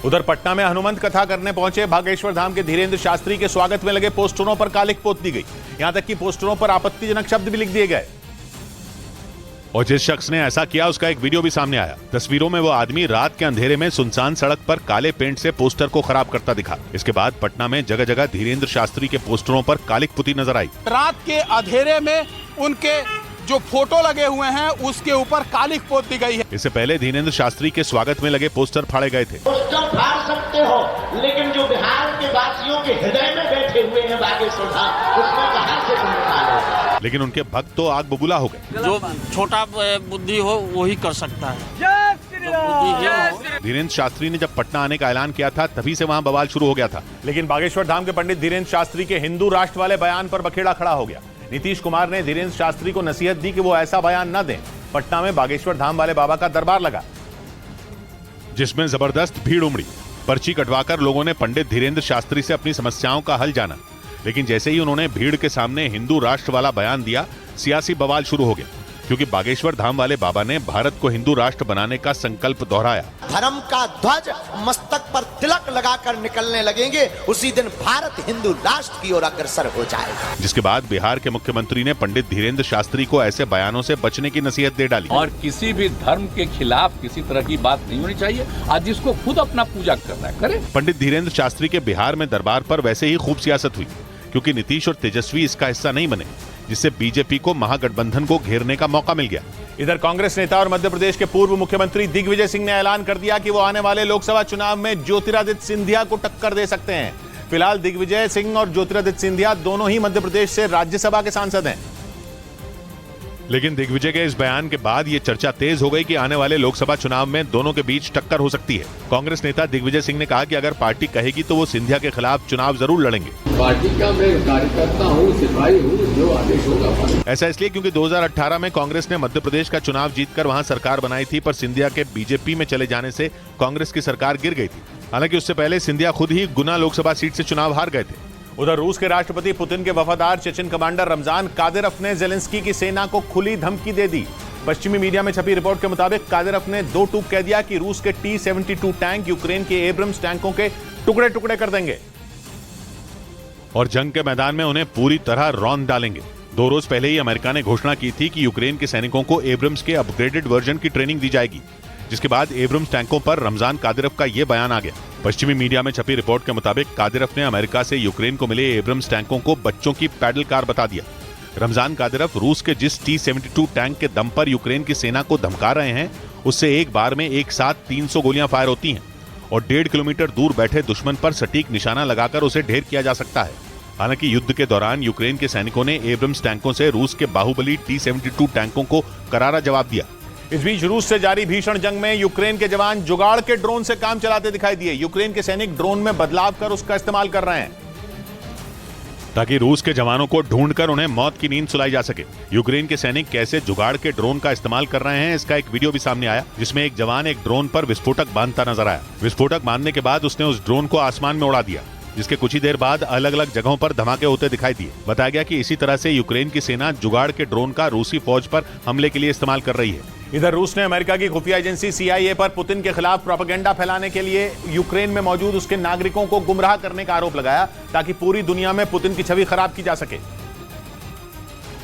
उधर पटना में हनुमंत कथा करने पहुंचे भागेश्वर धाम के धीरेन्द्र शास्त्री के स्वागत में लगे पोस्टरों पर कालिख पोत दी गई। यहां तक कि पोस्टरों पर आपत्तिजनक शब्द भी लिख दिए गए और जिस शख्स ने ऐसा किया उसका एक वीडियो भी सामने आया। तस्वीरों में वो आदमी रात के अंधेरे में सुनसान सड़क पर काले पेंट से पोस्टर को खराब करता दिखा। इसके बाद पटना में जगह जगह धीरेन्द्र शास्त्री के पोस्टरों पर कालिख पुती नजर आई। रात के अंधेरे में उनके जो फोटो लगे हुए हैं उसके ऊपर कालिख पोत दी गई है। इससे पहले धीरेन्द्र शास्त्री के स्वागत में लगे पोस्टर फाड़े गए थे। पोस्टर फाड़ सकते हो, लेकिन जो बिहार के वासियों के हृदय में बैठे हुए हैं बागेश्वर धाम, उसमें कहां से तुम निकालोगे? लेकिन उनके भक्त तो आग बबूला हो गए। जो छोटा बुद्धि हो वही कर सकता है। धीरेन्द्र शास्त्री ने जब पटना आने का ऐलान किया था तभी से वहां बवाल शुरू हो गया था। लेकिन बागेश्वर धाम के पंडित धीरेन्द्र शास्त्री के हिंदू राष्ट्र वाले बयान पर बखेड़ा खड़ा हो गया। नीतीश कुमार ने धीरेन्द्र शास्त्री को नसीहत दी कि वो ऐसा बयान न दें। पटना में बागेश्वर धाम वाले बाबा का दरबार लगा, जिसमें जबरदस्त भीड़ उमड़ी। पर्ची कटवाकर लोगों ने पंडित धीरेन्द्र शास्त्री से अपनी समस्याओं का हल जाना, लेकिन जैसे ही उन्होंने भीड़ के सामने हिंदू राष्ट्र वाला बयान दिया, सियासी बवाल शुरू हो गया, क्योंकि बागेश्वर धाम वाले बाबा ने भारत को हिंदू राष्ट्र बनाने का संकल्प दोहराया। धर्म का ध्वज मस्तक पर तिलक लगाकर निकलने लगेंगे, उसी दिन भारत हिंदू राष्ट्र की ओर अग्रसर हो जाएगा। जिसके बाद बिहार के मुख्यमंत्री ने पंडित धीरेन्द्र शास्त्री को ऐसे बयानों से बचने की नसीहत दे डाली। और किसी भी धर्म के खिलाफ किसी तरह की बात नहीं होनी चाहिए। आज जिसको खुद अपना पूजा करना है करे। पंडित धीरेन्द्र शास्त्री के बिहार में दरबार पर वैसे ही खूब सियासत हुई, क्योंकि नीतीश और तेजस्वी इसका हिस्सा नहीं बने, जिससे बीजेपी को महागठबंधन को घेरने का मौका मिल गया। इधर कांग्रेस नेता और मध्य प्रदेश के पूर्व मुख्यमंत्री दिग्विजय सिंह ने ऐलान कर दिया कि वो आने वाले लोकसभा चुनाव में ज्योतिरादित्य सिंधिया को टक्कर दे सकते हैं। फिलहाल दिग्विजय सिंह और ज्योतिरादित्य सिंधिया दोनों ही मध्य प्रदेश से राज्यसभा के सांसद हैं। लेकिन दिग्विजय के इस बयान के बाद ये चर्चा तेज हो गई कि आने वाले लोकसभा चुनाव में दोनों के बीच टक्कर हो सकती है। कांग्रेस नेता दिग्विजय सिंह ने कहा कि अगर पार्टी कहेगी तो वो सिंधिया के खिलाफ चुनाव जरूर लड़ेंगे। पार्टी का मैं कार्यकर्ता हूँ, सिपाही हूँ, जो आदेश होगा। ऐसा इसलिए क्योंकि 2018 में कांग्रेस ने मध्य प्रदेश का चुनाव जीतकर वहां सरकार बनाई थी, पर सिंधिया के बीजेपी में चले जाने से कांग्रेस की सरकार गिर गई थी। हालांकि उससे पहले सिंधिया खुद ही गुना लोकसभा सीट से चुनाव हार गए थे। उधर रूस के राष्ट्रपति पुतिन के वफादार चेचन कमांडर रमजान कादिरोव ने जेलेंस्की की सेना को खुली धमकी दे दी। पश्चिमी मीडिया में छपी रिपोर्ट के मुताबिक कादिरोव ने 2 टूक कह दिया कि रूस के T-72 टैंक यूक्रेन के एब्रम्स टैंकों के टुकड़े टुकड़े कर देंगे और जंग के मैदान में उन्हें पूरी तरह रौंद डालेंगे। 2 रोज पहले ही अमेरिका ने घोषणा की थी कि यूक्रेन के सैनिकों को एब्रम्स के अपग्रेडेड वर्जन की ट्रेनिंग दी जाएगी, जिसके बाद एब्रम्स टैंकों पर रमजान कादिरोव का यह बयान आ गया। पश्चिमी मीडिया में छपी रिपोर्ट के मुताबिक कादिरोव ने अमेरिका से यूक्रेन को मिले एब्रम्स टैंकों को बच्चों की पैडल कार बता दिया। रमजान कादिरोव रूस के जिस T-72 टैंक के दम पर यूक्रेन की सेना को धमका रहे हैं, उससे एक बार में एक साथ 300 गोलियां फायर होती हैं और 1.5 किलोमीटर दूर बैठे दुश्मन पर सटीक निशाना लगाकर उसे ढेर किया जा सकता है। हालांकि युद्ध के दौरान यूक्रेन के सैनिकों ने एब्रम्स टैंकों से रूस के बाहुबली T-72 टैंकों को करारा जवाब दिया। इस बीच रूस से जारी भीषण जंग में यूक्रेन के जवान जुगाड़ के ड्रोन से काम चलाते दिखाई दिए। यूक्रेन के सैनिक ड्रोन में बदलाव कर उसका इस्तेमाल कर रहे हैं ताकि रूस के जवानों को ढूंढकर उन्हें मौत की नींद सुलाई जा सके। यूक्रेन के सैनिक कैसे जुगाड़ के ड्रोन का इस्तेमाल कर रहे हैं, इसका एक वीडियो भी सामने आया, जिसमें एक जवान एक ड्रोन पर विस्फोटक बांधता नजर आया। विस्फोटक बांधने के बाद उसने उस ड्रोन को आसमान में उड़ा दिया, जिसके कुछ ही देर बाद अलग अलग जगहों पर धमाके होते दिखाई दिए। बताया गया कि इसी तरह से यूक्रेन की सेना जुगाड़ के ड्रोन का रूसी फौज पर हमले के लिए इस्तेमाल कर रही है। इधर रूस ने अमेरिका की खुफिया एजेंसी CIA पर पुतिन के खिलाफ प्रोपेगेंडा फैलाने के लिए यूक्रेन में मौजूद उसके नागरिकों को गुमराह करने का आरोप लगाया, ताकि पूरी दुनिया में पुतिन की छवि खराब की जा सके।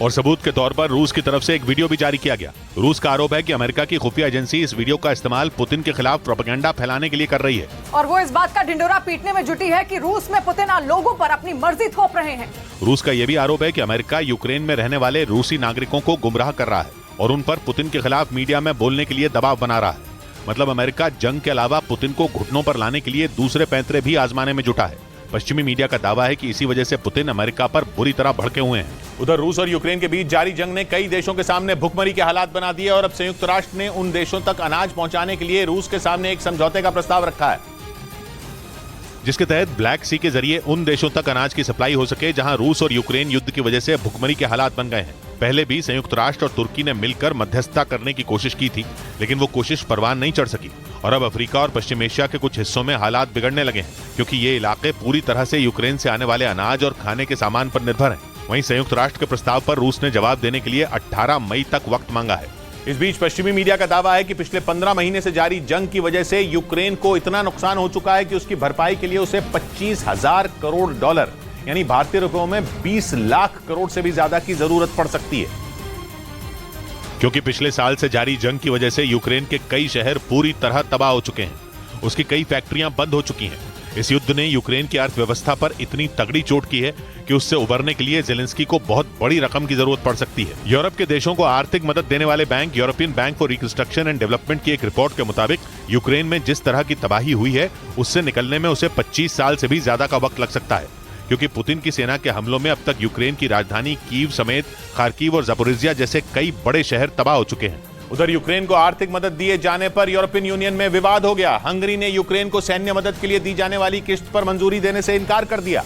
और सबूत के तौर पर रूस की तरफ से एक वीडियो भी जारी किया गया। रूस का आरोप है कि अमेरिका की खुफिया एजेंसी इस वीडियो का इस्तेमाल पुतिन के खिलाफ प्रोपेगेंडा फैलाने के लिए कर रही है। और वो इस बात का ढिंडोरा पीटने में जुटी है कि रूस में पुतिन लोगों पर अपनी मर्जी थोप रहे हैं। रूस का यह भी आरोप है कि अमेरिका यूक्रेन में रहने वाले रूसी नागरिकों को गुमराह कर रहा है और उन पर पुतिन के खिलाफ मीडिया में बोलने के लिए दबाव बना रहा है। मतलब अमेरिका जंग के अलावा पुतिन को घुटनों पर लाने के लिए दूसरे पैंतरे भी आजमाने में जुटा है। पश्चिमी मीडिया का दावा है कि इसी वजह से पुतिन अमेरिका पर बुरी तरह भड़के हुए हैं। उधर रूस और यूक्रेन के बीच जारी जंग ने कई देशों के सामने भुखमरी के हालात बना दिए और अब संयुक्त राष्ट्र ने उन देशों तक अनाज पहुंचाने के लिए रूस के सामने एक समझौते का प्रस्ताव रखा है, जिसके तहत ब्लैक सी के जरिए उन देशों तक अनाज की सप्लाई हो सके जहां रूस और यूक्रेन युद्ध की वजह से भुखमरी के हालात बन गए हैं। पहले भी संयुक्त राष्ट्र और तुर्की ने मिलकर मध्यस्थता करने की कोशिश की थी, लेकिन वो कोशिश परवान नहीं चढ़ सकी और अब अफ्रीका और पश्चिम एशिया के कुछ हिस्सों में हालात बिगड़ने लगे हैं, क्योंकि ये इलाके पूरी तरह से यूक्रेन से आने वाले अनाज और खाने के सामान पर निर्भर हैं। वहीं संयुक्त राष्ट्र के प्रस्ताव पर रूस ने जवाब देने के लिए 18 मई तक वक्त मांगा है। इस बीच पश्चिमी मीडिया का दावा है कि पिछले 15 महीने से जारी जंग की वजह से यूक्रेन को इतना नुकसान हो चुका है कि उसकी भरपाई के लिए उसे 25,000 करोड़ डॉलर यानी भारतीय रुपयों में 20 लाख करोड़ से भी ज्यादा की जरूरत पड़ सकती है। क्योंकि पिछले साल से जारी जंग की वजह से यूक्रेन के कई शहर पूरी तरह तबाह हो चुके हैं। उसकी कई फैक्ट्रियां बंद हो चुकी हैं। इस युद्ध ने यूक्रेन की अर्थव्यवस्था पर इतनी तगड़ी चोट की है कि उससे उबरने के लिए जेलेंस्की को बहुत बड़ी रकम की जरूरत पड़ सकती है। यूरोप के देशों को आर्थिक मदद देने वाले bank European bank for reconstruction and development की एक रिपोर्ट के मुताबिक यूक्रेन में जिस तरह की तबाही हुई है, उससे निकलने में उसे 25 साल से भी ज्यादा का वक्त लग सकता है, क्योंकि पुतिन की सेना के हमलों में अब तक यूक्रेन की राजधानी कीव समेत खार्किव और ज़पोरिज़िया जैसे कई बड़े शहर तबाह हो चुके हैं। उधर यूक्रेन को आर्थिक मदद दिए जाने पर यूरोपियन यूनियन में विवाद हो गया। हंगरी ने यूक्रेन को सैन्य मदद के लिए दी जाने वाली किस्त पर मंजूरी देने से इनकार कर दिया,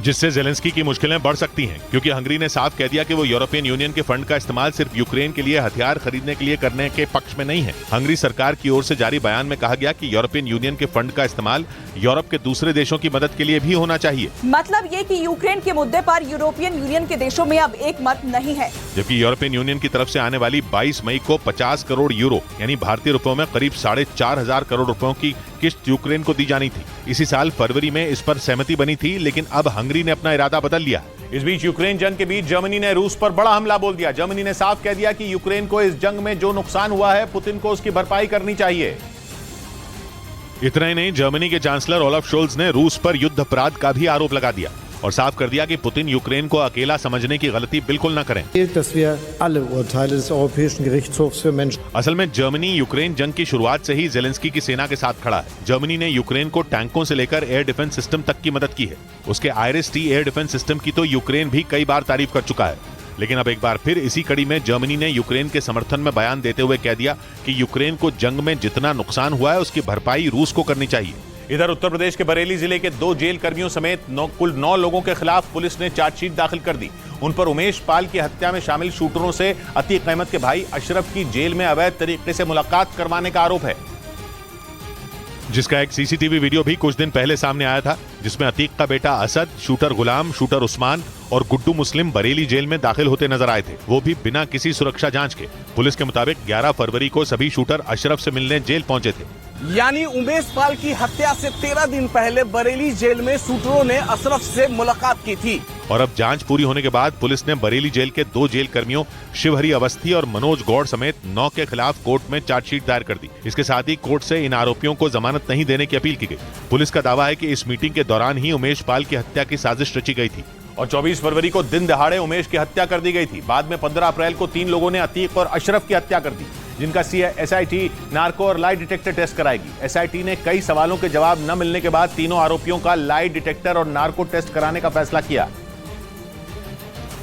जिससे जेलेंस्की की मुश्किलें बढ़ सकती हैं, क्योंकि हंगरी ने साफ कह दिया कि वो यूरोपियन यूनियन के फंड का इस्तेमाल सिर्फ यूक्रेन के लिए हथियार खरीदने के लिए करने के पक्ष में नहीं है। हंगरी सरकार की ओर से जारी बयान में कहा गया कि यूरोपियन यूनियन के फंड का इस्तेमाल यूरोप के दूसरे देशों की मदद के लिए भी होना चाहिए। मतलब ये कि यूक्रेन के मुद्दे पर यूरोपियन यूनियन के देशों में अब एक मत नहीं है। जबकि यूरोपियन यूनियन की तरफ से आने वाली 22 मई को 50 करोड़ यूरो यानी भारतीय रुपयों में करीब 4,500 करोड़ रुपयों की किस्त यूक्रेन को दी जानी थी। इसी साल फरवरी में इस पर सहमति बनी थी, लेकिन अब हंगरी ने अपना इरादा बदल लिया। इस बीच यूक्रेन जंग के बीच जर्मनी ने रूस पर बड़ा हमला बोल दिया। जर्मनी ने साफ कह दिया कि यूक्रेन को इस जंग में जो नुकसान हुआ है, पुतिन को उसकी भरपाई करनी चाहिए। इतना ही नहीं, जर्मनी के चांसलर ओलाफ शोल्ज ने रूस पर युद्ध अपराध का भी आरोप लगा दिया और साफ कर दिया कि पुतिन यूक्रेन को अकेला समझने की गलती बिल्कुल न करें। असल में जर्मनी यूक्रेन जंग की शुरुआत से ही जेलेंस्की की सेना के साथ खड़ा है। जर्मनी ने यूक्रेन को टैंकों से लेकर एयर डिफेंस सिस्टम तक की मदद की है। उसके IRIS-T एयर डिफेंस सिस्टम की तो यूक्रेन भी कई बार तारीफ कर चुका है, लेकिन अब एक बार फिर इसी कड़ी में जर्मनी ने यूक्रेन के समर्थन में बयान देते हुए कह दिया कि यूक्रेन को जंग में जितना नुकसान हुआ है, उसकी भरपाई रूस को करनी चाहिए। इधर उत्तर प्रदेश के बरेली जिले के 2 जेल कर्मियों समेत कुल 9 लोगों के खिलाफ पुलिस ने चार्जशीट दाखिल कर दी। उन पर उमेश पाल की हत्या में शामिल शूटरों से अतीक अहमद के भाई अशरफ की जेल में अवैध तरीके से मुलाकात करवाने का आरोप है, जिसका एक CCTV वीडियो भी कुछ दिन पहले सामने आया था, जिसमें अतीक का बेटा असद, शूटर गुलाम, शूटर उस्मान और गुड्डू मुस्लिम बरेली जेल में दाखिल होते नजर आए थे, वो भी बिना किसी सुरक्षा जांच के। पुलिस के मुताबिक 11 फरवरी को सभी शूटर अशरफ से मिलने जेल पहुंचे थे। यानी उमेश पाल की हत्या से 13 दिन पहले बरेली जेल में शूटरों ने अशरफ से मुलाकात की थी। और अब जांच पूरी होने के बाद पुलिस ने बरेली जेल के 2 जेल कर्मियों शिवहरी अवस्थी और मनोज गौड़ समेत 9 के खिलाफ कोर्ट में चार्जशीट दायर कर दी। इसके साथ ही कोर्ट से इन आरोपियों को जमानत नहीं देने की अपील की गई। पुलिस का दावा है कि इस मीटिंग के दौरान ही उमेश पाल की हत्या की साजिश रची गई थी और 24 फरवरी को दिन दहाड़े उमेश की हत्या कर दी गई थी। बाद में 15 अप्रैल को 3 लोगों ने अतीक और अशरफ की हत्या कर दी, जिनका एसआईटी नार्को और लाई डिटेक्टर टेस्ट कराएगी। एसआईटी ने कई सवालों के जवाब न मिलने के बाद तीनों आरोपियों का लाई डिटेक्टर और नार्को टेस्ट कराने का फैसला किया।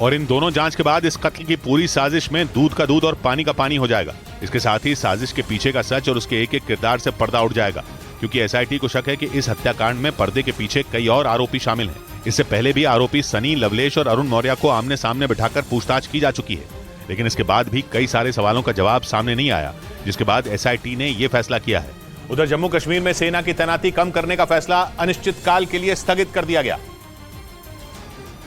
और इन दोनों जांच के बाद इस कत्ल की पूरी साजिश में दूध का दूध और पानी का पानी हो जाएगा। इसके साथ ही साजिश के पीछे का सच और उसके एक एक किरदार से पर्दा उठ जाएगा, क्योंकि एसआईटी को शक है कि इस हत्याकांड में पर्दे के पीछे कई और आरोपी शामिल हैं। इससे पहले भी आरोपी सनी, लवलेश और अरुण मौर्य को आमने सामने बिठाकर पूछताछ की जा चुकी है, लेकिन इसके बाद भी कई सारे सवालों का जवाब सामने नहीं आया, जिसके बाद एसआईटी ने यह फैसला किया है। उधर जम्मू कश्मीर में सेना की तैनाती कम करने का फैसला अनिश्चित काल के लिए स्थगित कर दिया गया।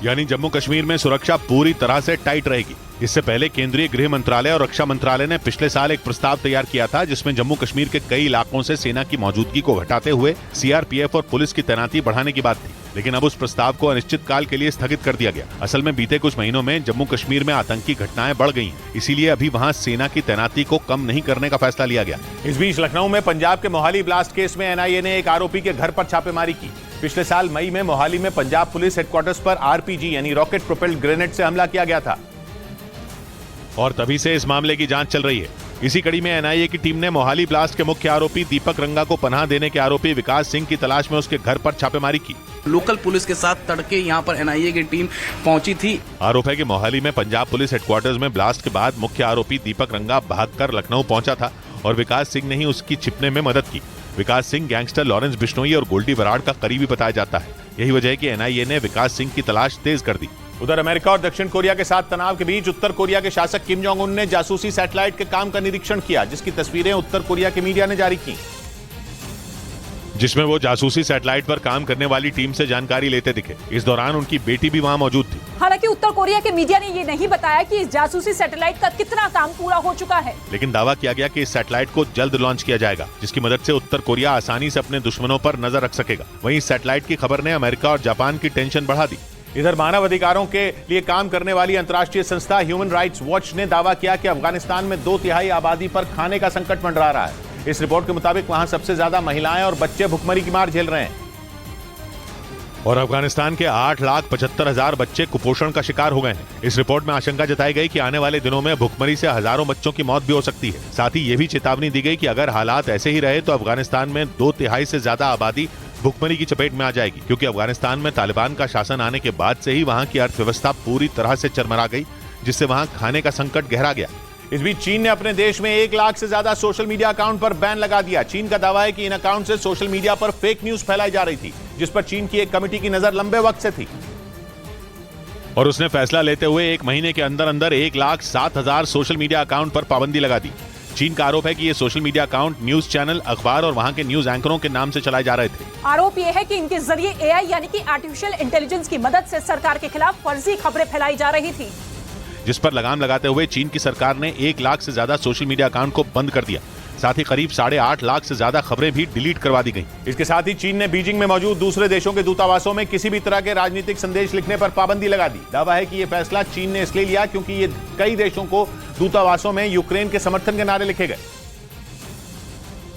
यानी जम्मू कश्मीर में सुरक्षा पूरी तरह से टाइट रहेगी। इससे पहले केंद्रीय गृह मंत्रालय और रक्षा मंत्रालय ने पिछले साल एक प्रस्ताव तैयार किया था, जिसमें जम्मू कश्मीर के कई इलाकों से सेना की मौजूदगी को घटाते हुए सीआरपीएफ और पुलिस की तैनाती बढ़ाने की बात थी, लेकिन अब उस प्रस्ताव को अनिश्चित काल के लिए स्थगित कर दिया गया। असल में बीते कुछ महीनों में जम्मू कश्मीर में आतंकी घटनाएं बढ़ गई हैं, इसीलिए अभी वहां सेना की तैनाती को कम नहीं करने का फैसला लिया गया। इस बीच लखनऊ में पंजाब के मोहाली ब्लास्ट केस में एनआईए ने एक आरोपी के घर पर छापेमारी की। पिछले साल मई में मोहाली में पंजाब पुलिस हेडक्वार्टर्स पर आरपीजी यानी रॉकेट प्रोपेल्ड ग्रेनेड से हमला किया गया था, और तभी से इस मामले की जांच चल रही है। इसी कड़ी में एनआईए की टीम ने मोहाली ब्लास्ट के मुख्य आरोपी दीपक रंगा को पनाह देने के आरोपी विकास सिंह की तलाश में उसके घर पर छापेमारी की। लोकल पुलिस के साथ तड़के यहां पर एनआईए की टीम पहुंची थी। आरोप है कि मोहाली में पंजाब पुलिस हेडक्वार्टर्स में ब्लास्ट के बाद मुख्य आरोपी दीपक रंगा भागकर लखनऊ पहुंचा था और विकास सिंह ने ही उसकी छिपने में मदद की। विकास सिंह गैंगस्टर लॉरेंस बिश्नोई और गोल्डी बराड़ का करीबी बताया जाता है। यही वजह है कि एनआईए ने विकास सिंह की तलाश तेज कर दी। उधर अमेरिका और दक्षिण कोरिया के साथ तनाव के बीच उत्तर कोरिया के शासक किम जोंग उन ने जासूसी सैटेलाइट के काम का निरीक्षण किया, जिसकी तस्वीरें उत्तर कोरिया के मीडिया ने जारी की, जिसमें वो जासूसी सैटेलाइट पर काम करने वाली टीम से जानकारी लेते दिखे। इस दौरान उनकी बेटी भी वहां मौजूद थी। हालांकि उत्तर कोरिया के मीडिया ने ये नहीं बताया कि इस जासूसी सैटेलाइट का कितना काम पूरा हो चुका है, लेकिन दावा किया गया कि इस सैटेलाइट को जल्द लॉन्च किया जाएगा, जिसकी मदद से उत्तर कोरिया आसानी से अपने दुश्मनों पर नजर रख सकेगा। वहीं इस सैटेलाइट की खबर ने अमेरिका और जापान की टेंशन बढ़ा दी। इधर मानव अधिकारों के लिए काम करने वाली अंतर्राष्ट्रीय संस्था ह्यूमन राइट्स वॉच ने दावा किया कि अफगानिस्तान में 2/3 आबादी पर खाने का संकट मंडरा रहा है। इस रिपोर्ट के मुताबिक वहां सबसे ज्यादा महिलाएं और बच्चे भुखमरी की मार झेल रहे हैं, और अफगानिस्तान के 8,75,000 बच्चे कुपोषण का शिकार हो गए हैं। इस रिपोर्ट में आशंका जताई गई कि आने वाले दिनों में भुखमरी से हजारों बच्चों की मौत भी हो सकती है। साथ ही ये भी चेतावनी दी गई कि अगर हालात ऐसे ही रहे तो अफगानिस्तान में 2/3 से ज्यादा आबादी भुखमरी की चपेट में आ जाएगी, क्योंकि अफगानिस्तान में तालिबान का शासन आने के बाद से ही वहां की अर्थव्यवस्था पूरी तरह से चरमरा गई, जिससे वहां खाने का संकट गहरा गया। इस बीच चीन ने अपने देश में 1 लाख से ज्यादा सोशल मीडिया अकाउंट पर बैन लगा दिया। चीन का दावा है कि इन अकाउंट से सोशल मीडिया पर फेक न्यूज फैलाई जा रही थी, जिस पर चीन की एक कमेटी की नजर लंबे वक्त से थी, और उसने फैसला लेते हुए 1 महीने के अंदर अंदर 1,07,000 सोशल मीडिया अकाउंट पर पाबंदी लगा दी। चीन का आरोप है कि ये social media account news channel, अखबार और वहां के न्यूज एंकरों के नाम से चलाए जा रहे थे। आरोप यह है कि इनके जरिए एआई यानी कि आर्टिफिशियल इंटेलिजेंस की मदद से सरकार के खिलाफ फर्जी खबरें फैलाई जा रही थी, जिस पर लगाम लगाते हुए चीन की सरकार ने 1 लाख से ज्यादा सोशल मीडिया अकाउंट को बंद कर दिया। साथ ही करीब 8.5 लाख से ज्यादा खबरें भी डिलीट करवा दी गईं। इसके साथ ही चीन ने बीजिंग में मौजूद दूसरे देशों के दूतावासों में किसी भी तरह के राजनीतिक संदेश लिखने पर पाबंदी लगा दी। दावा है कि यह फैसला चीन ने इसलिए लिया क्योंकि ये कई देशों को दूतावासों में यूक्रेन के समर्थन के नारे लिखे गए,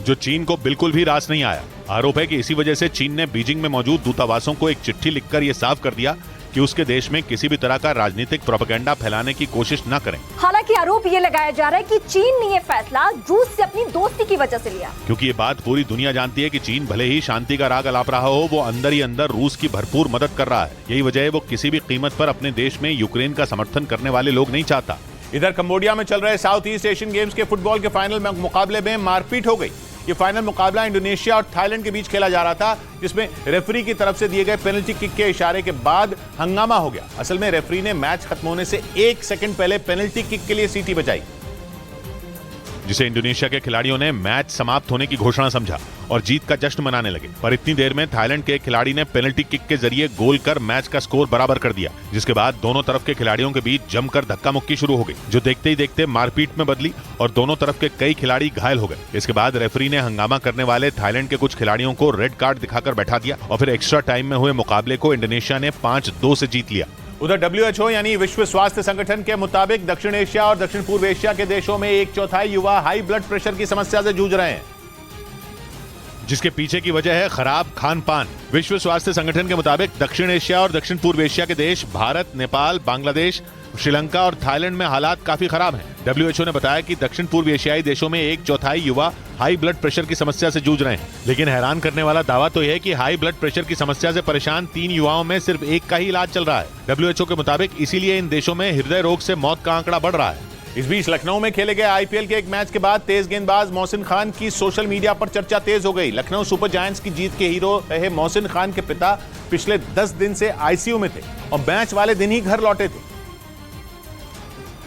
जो चीन को बिल्कुल भी रास नहीं आया। आरोप है कि इसी वजह से चीन ने बीजिंग में मौजूद दूतावासों को एक चिट्ठी लिखकर यह साफ कर दिया कि उसके देश में किसी भी तरह का राजनीतिक प्रोपेगेंडा फैलाने की कोशिश न करें। हालांकि आरोप ये लगाया जा रहा है कि चीन ने ये फैसला रूस से अपनी दोस्ती की वजह से लिया, क्योंकि ये बात पूरी दुनिया जानती है कि चीन भले ही शांति का राग अलाप रहा हो, वो अंदर ही अंदर रूस की भरपूर मदद कर रहा है। यही वजह है वो किसी भी कीमत पर अपने देश में यूक्रेन का समर्थन करने वाले लोग नहीं चाहता। इधर कंबोडिया में चल रहे साउथ ईस्ट एशियन गेम्स के फुटबॉल के फाइनल मुकाबले में मारपीट हो गई। ये फाइनल मुकाबला इंडोनेशिया और थाईलैंड के बीच खेला जा रहा था, जिसमें रेफरी की तरफ से दिए गए पेनल्टी किक के इशारे के बाद हंगामा हो गया। असल में रेफरी ने मैच खत्म होने से 1 सेकंड पहले पेनल्टी किक के लिए सीटी बजाई, जिसे इंडोनेशिया के खिलाड़ियों ने मैच समाप्त होने की घोषणा समझा और जीत का जश्न मनाने लगे। पर इतनी देर में थाईलैंड के एक खिलाड़ी ने पेनल्टी किक के जरिए गोल कर मैच का स्कोर बराबर कर दिया, जिसके बाद दोनों तरफ के खिलाड़ियों के बीच जमकर धक्का मुक्की शुरू हो गई, जो देखते ही देखते मारपीट में बदली और दोनों तरफ के कई खिलाड़ी घायल हो गए। इसके बाद रेफरी ने हंगामा करने वाले थाईलैंड के कुछ खिलाड़ियों को रेड कार्ड दिखाकर बैठा दिया और फिर एक्स्ट्रा टाइम में हुए मुकाबले को इंडोनेशिया ने 5-2 से जीत लिया। उधर WHO यानी विश्व स्वास्थ्य संगठन के मुताबिक दक्षिण एशिया और दक्षिण पूर्व एशिया के देशों में 1/4 युवा हाई ब्लड प्रेशर की समस्या से जूझ रहे हैं। जिसके पीछे की वजह है खराब खान पान। विश्व स्वास्थ्य संगठन के मुताबिक दक्षिण एशिया और दक्षिण पूर्व एशिया के देश भारत, नेपाल, बांग्लादेश, श्रीलंका और थाईलैंड में हालात काफी खराब हैं। WHO ने बताया कि दक्षिण पूर्व एशियाई देशों में 1/4 युवा हाई ब्लड प्रेशर की समस्या से जूझ रहे हैं। लेकिन हैरान करने वाला दावा तो यह है कि हाई ब्लड प्रेशर की समस्या से परेशान 3 युवाओं में सिर्फ 1 का ही इलाज चल रहा है। WHO के मुताबिक इसीलिए इन देशों में हृदय रोग से मौत का आंकड़ा बढ़ रहा है। इस बीच लखनऊ में खेले गए आईपीएल के एक मैच के बाद तेज गेंदबाज मोहसिन खान की सोशल मीडिया पर चर्चा तेज हो गई। लखनऊ सुपर जायंट्स की जीत के हीरो रहे मोहसिन खान के पिता पिछले 10 दिन से आईसीयू में थे और मैच वाले दिन ही घर लौटे थे।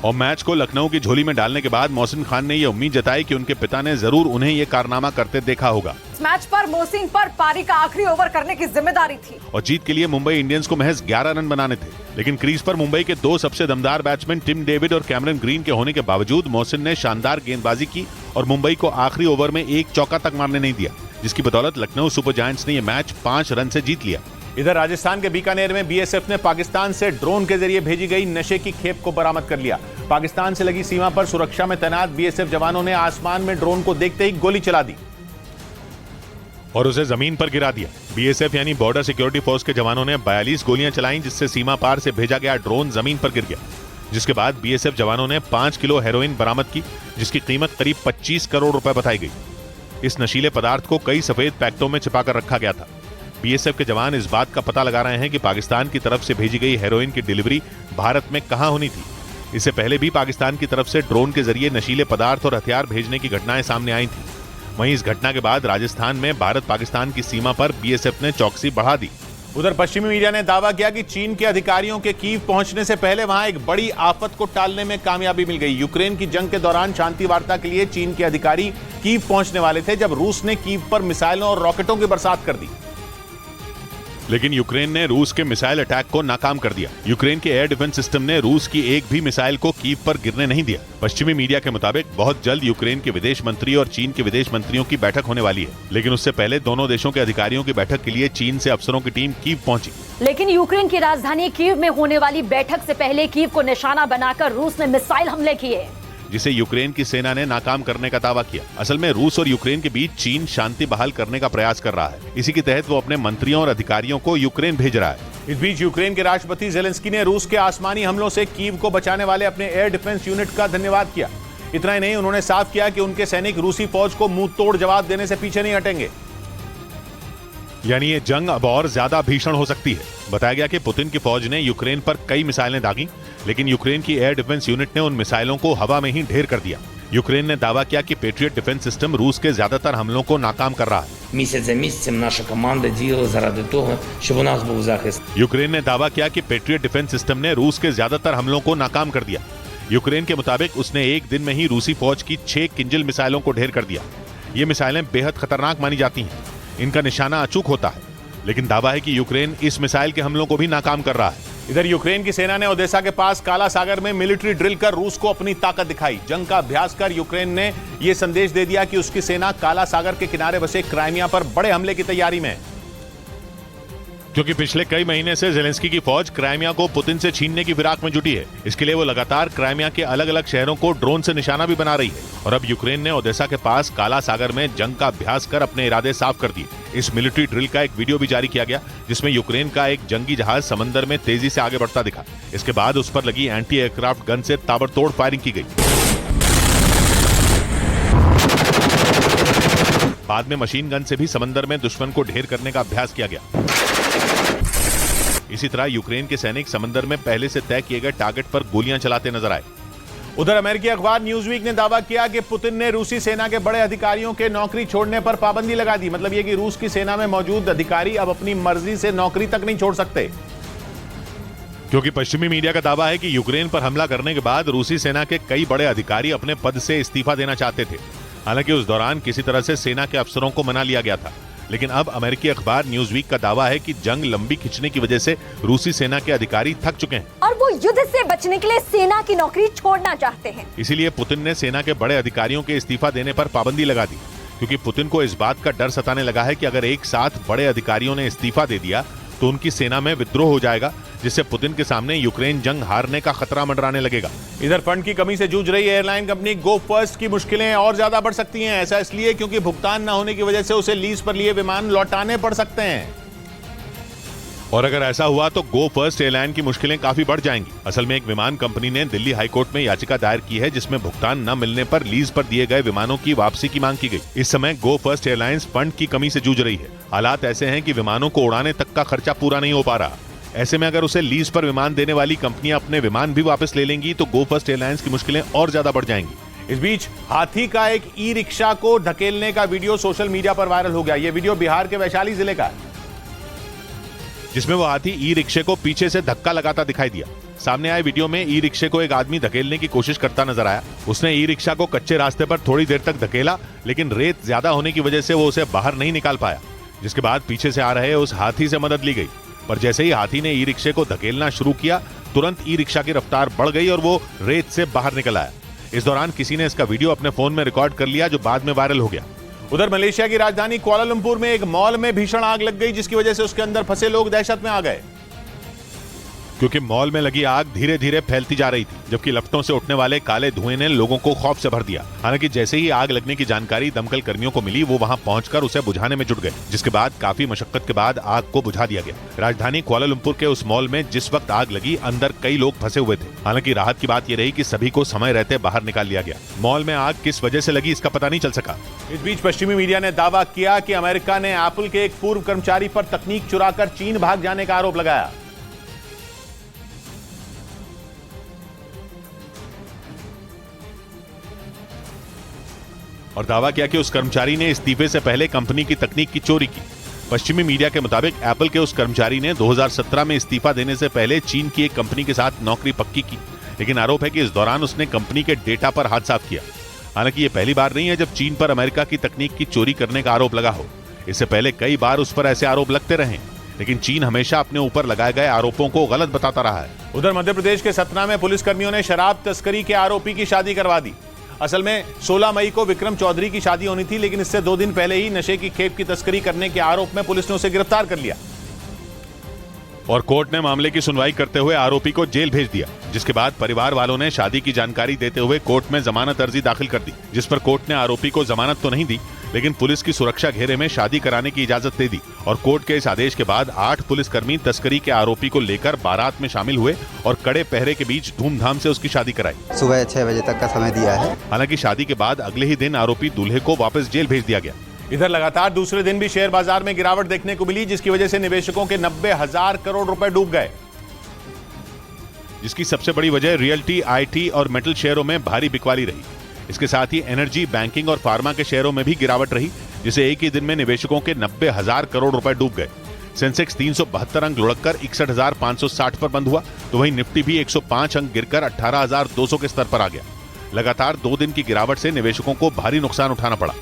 और मैच को लखनऊ की झोली में डालने के बाद मोहसिन खान ने यह उम्मीद जताई कि उनके पिता ने जरूर उन्हें यह कारनामा करते देखा होगा। इस मैच पर मोहसिन पर पारी का आखिरी ओवर करने की जिम्मेदारी थी और जीत के लिए मुंबई इंडियंस को महज 11 रन बनाने थे। लेकिन क्रीज पर मुंबई के 2 सबसे दमदार बैट्समैन टिम डेविड और कैमरन ग्रीन के होने के बावजूद मोहसिन ने शानदार गेंदबाजी की और मुंबई को आखिरी ओवर में 1 चौका तक मारने नहीं दिया, जिसकी बदौलत लखनऊ सुपर जायंट्स ने यह मैच 5 रन से जीत लिया। इधर राजस्थान के बीकानेर में बीएसएफ ने पाकिस्तान से ड्रोन के जरिए भेजी गई नशे की खेप को बरामद कर लिया। पाकिस्तान से लगी सीमा पर सुरक्षा में तैनात बीएसएफ जवानों ने आसमान में ड्रोन को देखते ही गोली चला दी और उसे जमीन पर गिरा दिया। बीएसएफ यानी बॉर्डर सिक्योरिटी फोर्स के जवानों ने 42 गोलियां चलाईं, जिससे सीमा पार से भेजा गया ड्रोन जमीन पर गिर गया। जिसके बाद बीएसएफ जवानों ने 5 किलो हेरोइन बरामद की, जिसकी कीमत करीब 25 करोड़ रुपए बताई गई। इस नशीले पदार्थ को कई सफेद पैकेटों में छिपाकर रखा गया था। बीएसएफ के जवान इस बात का पता लगा रहे हैं कि पाकिस्तान की तरफ से भेजी गई हेरोइन की डिलीवरी भारत में कहां होनी थी। इससे पहले भी पाकिस्तान की तरफ से ड्रोन के जरिए नशीले पदार्थ और हथियार भेजने की घटनाएं सामने आई थी। वहीं इस घटना के बाद राजस्थान में भारत पाकिस्तान की सीमा पर बीएसएफ ने चौकसी बढ़ा दी। उधर पश्चिमी मीडिया ने दावा किया कि चीन के अधिकारियों के कीव पहुंचने से पहले वहां एक बड़ी आफत को टालने में कामयाबी मिल गई। यूक्रेन की जंग के दौरान शांति वार्ता के लिए चीन के अधिकारी कीव पहुंचने वाले थे, जब रूस ने कीव पर मिसाइलों और रॉकेटों की बरसात कर दी। लेकिन यूक्रेन ने रूस के मिसाइल अटैक को नाकाम कर दिया। यूक्रेन के एयर डिफेंस सिस्टम ने रूस की एक भी मिसाइल को कीव पर गिरने नहीं दिया। पश्चिमी मीडिया के मुताबिक बहुत जल्द यूक्रेन के विदेश मंत्री और चीन के विदेश मंत्रियों की बैठक होने वाली है, लेकिन उससे पहले दोनों देशों के अधिकारियों की बैठक के लिए चीन से अफसरों की टीम कीव पहुंची। लेकिन यूक्रेन की राजधानी कीव में होने वाली बैठक से पहले कीव को निशाना बनाकर रूस ने मिसाइल हमले किए, जिसे यूक्रेन की सेना ने नाकाम करने का दावा किया। असल में रूस और यूक्रेन के बीच चीन शांति बहाल करने का प्रयास कर रहा है। इसी के तहत वो अपने मंत्रियों और अधिकारियों को यूक्रेन भेज रहा है। इस बीच यूक्रेन के राष्ट्रपति जेलेंस्की ने रूस के आसमानी हमलों से कीव को बचाने वाले अपने एयर डिफेंस यूनिट का धन्यवाद किया। इतना ही नहीं, उन्होंने साफ किया कि उनके सैनिक रूसी फौज को मुंह तोड़ जवाब देने से पीछे नहीं हटेंगे। यानी ये जंग अब और ज्यादा भीषण हो सकती है। बताया गया कि पुतिन की फौज ने यूक्रेन पर कई मिसाइलें दागी, लेकिन यूक्रेन की एयर डिफेंस यूनिट ने उन मिसाइलों को हवा में ही ढेर कर दिया। यूक्रेन ने दावा किया कि पेट्रियट डिफेंस सिस्टम रूस के ज्यादातर हमलों को नाकाम कर रहा है। Місяць за місяцем наша команда діяла заради того, щоб у нас був захист. यूक्रेन ने दावा किया कि पेट्रियट डिफेंस सिस्टम ने रूस के ज्यादातर हमलों को नाकाम कर दिया। यूक्रेन के मुताबिक उसने एक दिन में ही रूसी फौज की 6 किंजल मिसाइलों को ढेर कर दिया। ये मिसाइलें बेहद खतरनाक मानी जाती हैं। इनका निशाना अचूक होता है, लेकिन दावा है कि यूक्रेन इस मिसाइल के हमलों को भी नाकाम कर रहा है। इधर यूक्रेन की सेना ने ओडेसा के पास काला सागर में मिलिट्री ड्रिल कर रूस को अपनी ताकत दिखाई। जंग का अभ्यास कर यूक्रेन ने यह संदेश दे दिया कि उसकी सेना काला सागर के किनारे बसे क्राइमिया पर बड़े हमले की तैयारी में है, क्योंकि पिछले कई महीने से जेलेंस्की की फौज क्राइमिया को पुतिन से छीनने की फिराक में जुटी है। इसके लिए वो लगातार क्राइमिया के अलग अलग शहरों को ड्रोन से निशाना भी बना रही है। और अब यूक्रेन ने ओडेसा के पास काला सागर में जंग का अभ्यास कर अपने इरादे साफ कर दिए। इस मिलिट्री ड्रिल का एक वीडियो भी जारी किया गया, जिसमें यूक्रेन का एक जंगी जहाज समंदर में तेजी से आगे बढ़ता दिखा। इसके बाद उस पर लगी एंटी एयरक्राफ्ट गन से ताबड़तोड़ फायरिंग की गई। बाद में मशीन गन से भी समंदर में दुश्मन को ढेर करने का अभ्यास किया गया। इसी तरह यूक्रेन के सैनिक समंदर में पहले से तय किए गए टारगेट पर गोलियां चलाते नजर आए। उधर अमेरिकी अखबार न्यूज़वीक ने दावा किया कि पुतिन ने रूसी सेना के बड़े अधिकारियों के नौकरी छोड़ने पर पाबंदी लगा दी। मतलब यह कि रूस की सेना में मौजूद अधिकारी अब अपनी मर्जी से नौकरी तक नहीं छोड़ सकते, क्योंकि पश्चिमी मीडिया का दावा है कि यूक्रेन पर हमला करने के बाद रूसी सेना के कई बड़े अधिकारी अपने पद से इस्तीफा देना चाहते थे। हालांकि उस दौरान किसी तरह से सेना के अफसरों को मना लिया गया था। लेकिन अब अमेरिकी अखबार न्यूज़वीक का दावा है कि जंग लंबी खिंचने की वजह से रूसी सेना के अधिकारी थक चुके हैं और वो युद्ध से बचने के लिए सेना की नौकरी छोड़ना चाहते हैं। इसीलिए पुतिन ने सेना के बड़े अधिकारियों के इस्तीफा देने पर पाबंदी लगा दी, क्योंकि पुतिन को इस बात का डर सताने लगा है कि अगर एक साथ बड़े अधिकारियों ने इस्तीफा दे दिया तो उनकी सेना में विद्रोह हो जाएगा, जिससे पुतिन के सामने यूक्रेन जंग हारने का खतरा मंडराने लगेगा। इधर फंड की कमी से जूझ रही एयरलाइन कंपनी गो फर्स्ट की मुश्किलें और ज्यादा बढ़ सकती हैं। ऐसा इसलिए क्योंकि भुगतान न होने की वजह से उसे लीज पर लिए विमान लौटाने पड़ सकते हैं। और अगर ऐसा हुआ तो गो फर्स्ट एयरलाइन की मुश्किलें काफी बढ़ जाएंगी। असल में एक विमान कंपनी ने दिल्ली हाईकोर्ट में याचिका दायर की है, जिसमें भुगतान न मिलने पर लीज पर दिए गए विमानों की वापसी की मांग की गई। इस समय गो फर्स्ट एयरलाइंस फंड की कमी से जूझ रही है। हालात ऐसे हैं कि विमानों को उड़ाने तक का खर्चा पूरा नहीं हो पा रहा। ऐसे में अगर उसे लीज पर विमान देने वाली कंपनियां अपने विमान भी वापस ले लेंगी तो गो फर्स्ट एयरलाइंस की मुश्किलें और ज्यादा बढ़ जाएंगी। इस बीच हाथी का एक ई रिक्शा को धकेलने का वीडियो सोशल मीडिया पर वायरल हो गया। यह वीडियो बिहार के वैशाली जिले का है, जिसमें वो हाथी ई रिक्शे को पीछे से धक्का लगाता दिखाई दिया। सामने आए वीडियो में ई रिक्शे को एक आदमी धकेलने की कोशिश करता नजर आया। उसने ई रिक्शा को कच्चे रास्ते पर थोड़ी देर तक धकेला, लेकिन रेत ज्यादा होने की वजह से वो उसे बाहर नहीं निकाल पाया, जिसके बाद पीछे से आ रहे उस हाथी से मदद ली गई। पर जैसे ही हाथी ने ई रिक्शे को धकेलना शुरू किया, तुरंत ई रिक्शा की रफ्तार बढ़ गई और वो रेत से बाहर निकल आया। इस दौरान किसी ने इसका वीडियो अपने फोन में रिकॉर्ड कर लिया, जो बाद में वायरल हो गया। उधर मलेशिया की राजधानी कुआलालंपुर में एक मॉल में भीषण आग लग गई, जिसकी वजह से उसके अंदर फंसे लोग दहशत में आ गए, क्योंकि मॉल में लगी आग धीरे धीरे फैलती जा रही थी, जबकि लपटों से उठने वाले काले धुएं ने लोगों को खौफ से भर दिया। हालांकि जैसे ही आग लगने की जानकारी दमकल कर्मियों को मिली, वो वहां पहुंचकर उसे बुझाने में जुट गए, जिसके बाद काफी मशक्कत के बाद आग को बुझा दिया गया। राजधानी कुआलालंपुर के उस मॉल में जिस वक्त आग लगी, अंदर कई लोग फंसे हुए थे। हालांकि राहत की बात यह रही कि सभी को समय रहते बाहर निकाल लिया गया। मॉल में आग किस वजह से लगी, इसका पता नहीं चल सका। इस बीच पश्चिमी मीडिया ने दावा किया कि अमेरिका ने एप्पल के एक पूर्व कर्मचारी पर तकनीक चुराकर चीन भाग जाने का आरोप लगाया। और दावा किया कि उस कर्मचारी ने इस्तीफे से पहले कंपनी की तकनीक की चोरी की। पश्चिमी मीडिया के मुताबिक एप्पल के उस कर्मचारी ने 2017 में इस्तीफा देने से पहले चीन की एक कंपनी के साथ नौकरी पक्की की, लेकिन आरोप है कि इस दौरान उसने कंपनी के डेटा पर हाथ साफ किया। हालांकि ये पहली बार नहीं है जब चीन पर अमेरिका की तकनीक की चोरी करने का आरोप लगा हो। इससे पहले कई बार उस पर ऐसे आरोप लगते रहे, लेकिन चीन हमेशा अपने ऊपर लगाए गए आरोपों को गलत बताता रहा है। उधर मध्य प्रदेश के सतना में पुलिसकर्मियों ने शराब तस्करी के आरोपी की शादी करवा दी। असल में 16 मई को विक्रम चौधरी की शादी होनी थी, लेकिन इससे 2 दिन पहले ही नशे की खेप की तस्करी करने के आरोप में पुलिस ने उसे गिरफ्तार कर लिया और कोर्ट ने मामले की सुनवाई करते हुए आरोपी को जेल भेज दिया, जिसके बाद परिवार वालों ने शादी की जानकारी देते हुए कोर्ट में जमानत अर्जी दाखिल कर दी, जिस पर कोर्ट ने आरोपी को जमानत तो नहीं दी, लेकिन पुलिस की सुरक्षा घेरे में शादी कराने की इजाजत दे दी। और कोर्ट के इस आदेश के बाद 8 पुलिसकर्मी तस्करी के आरोपी को लेकर बारात में शामिल हुए और कड़े पहरे के बीच धूमधाम से उसकी शादी कराई। सुबह 6 बजे तक का समय दिया है। हालांकि शादी के बाद अगले ही दिन आरोपी दूल्हे को वापस जेल भेज दिया गया। इधर लगातार दूसरे दिन भी शेयर बाजार में गिरावट देखने को मिली, जिसकी वजह से निवेशकों के 90,000 करोड़ रुपए डूब गए, जिसकी सबसे बड़ी वजह रियल्टी, आईटी और मेटल शेयरों में भारी बिकवाली रही। इसके साथ ही एनर्जी, बैंकिंग और फार्मा के शेयरों में भी गिरावट रही, जिसे एक ही दिन में निवेशकों के 90,000 करोड़ रुपए डूब गए। सेंसेक्स 372 अंक लुढ़ककर 61,560 पर बंद हुआ, तो वहीं निफ्टी भी 105 अंक गिरकर 18,200 के स्तर पर आ गया। लगातार 2 दिन की गिरावट से निवेशकों को भारी नुकसान उठाना पड़ा।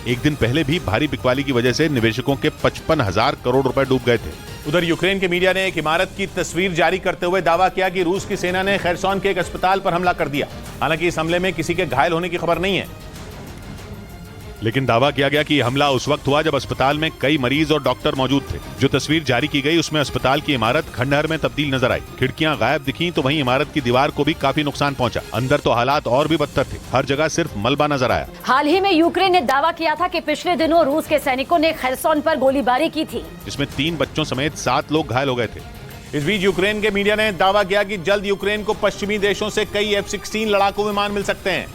एक दिन पहले भी भारी बिकवाली की वजह से निवेशकों के 55,000 करोड़ रुपए डूब गए थे। उधर यूक्रेन के मीडिया ने एक इमारत की तस्वीर जारी करते हुए दावा किया कि रूस की सेना ने खैरसॉन के एक अस्पताल पर हमला कर दिया। हालांकि इस हमले में किसी के घायल होने की खबर नहीं है, लेकिन दावा किया गया कि हमला उस वक्त हुआ जब अस्पताल में कई मरीज और डॉक्टर मौजूद थे। जो तस्वीर जारी की गई उसमें अस्पताल की इमारत खंडहर में तब्दील नजर आई। खिड़कियां गायब दिखी, तो वहीं इमारत की दीवार को भी काफी नुकसान पहुंचा। अंदर तो हालात और भी बदतर थे, हर जगह सिर्फ मलबा नजर आया। हाल ही में यूक्रेन ने दावा किया था कि पिछले दिनों रूस के सैनिकों ने खैरसॉन पर गोलीबारी की थी, जिसमें 3 बच्चों समेत 7 लोग घायल हो गए थे। इस बीच यूक्रेन के मीडिया ने दावा किया कि जल्द यूक्रेन को पश्चिमी देशों से कई F-16 लड़ाकू विमान मिल सकते हैं,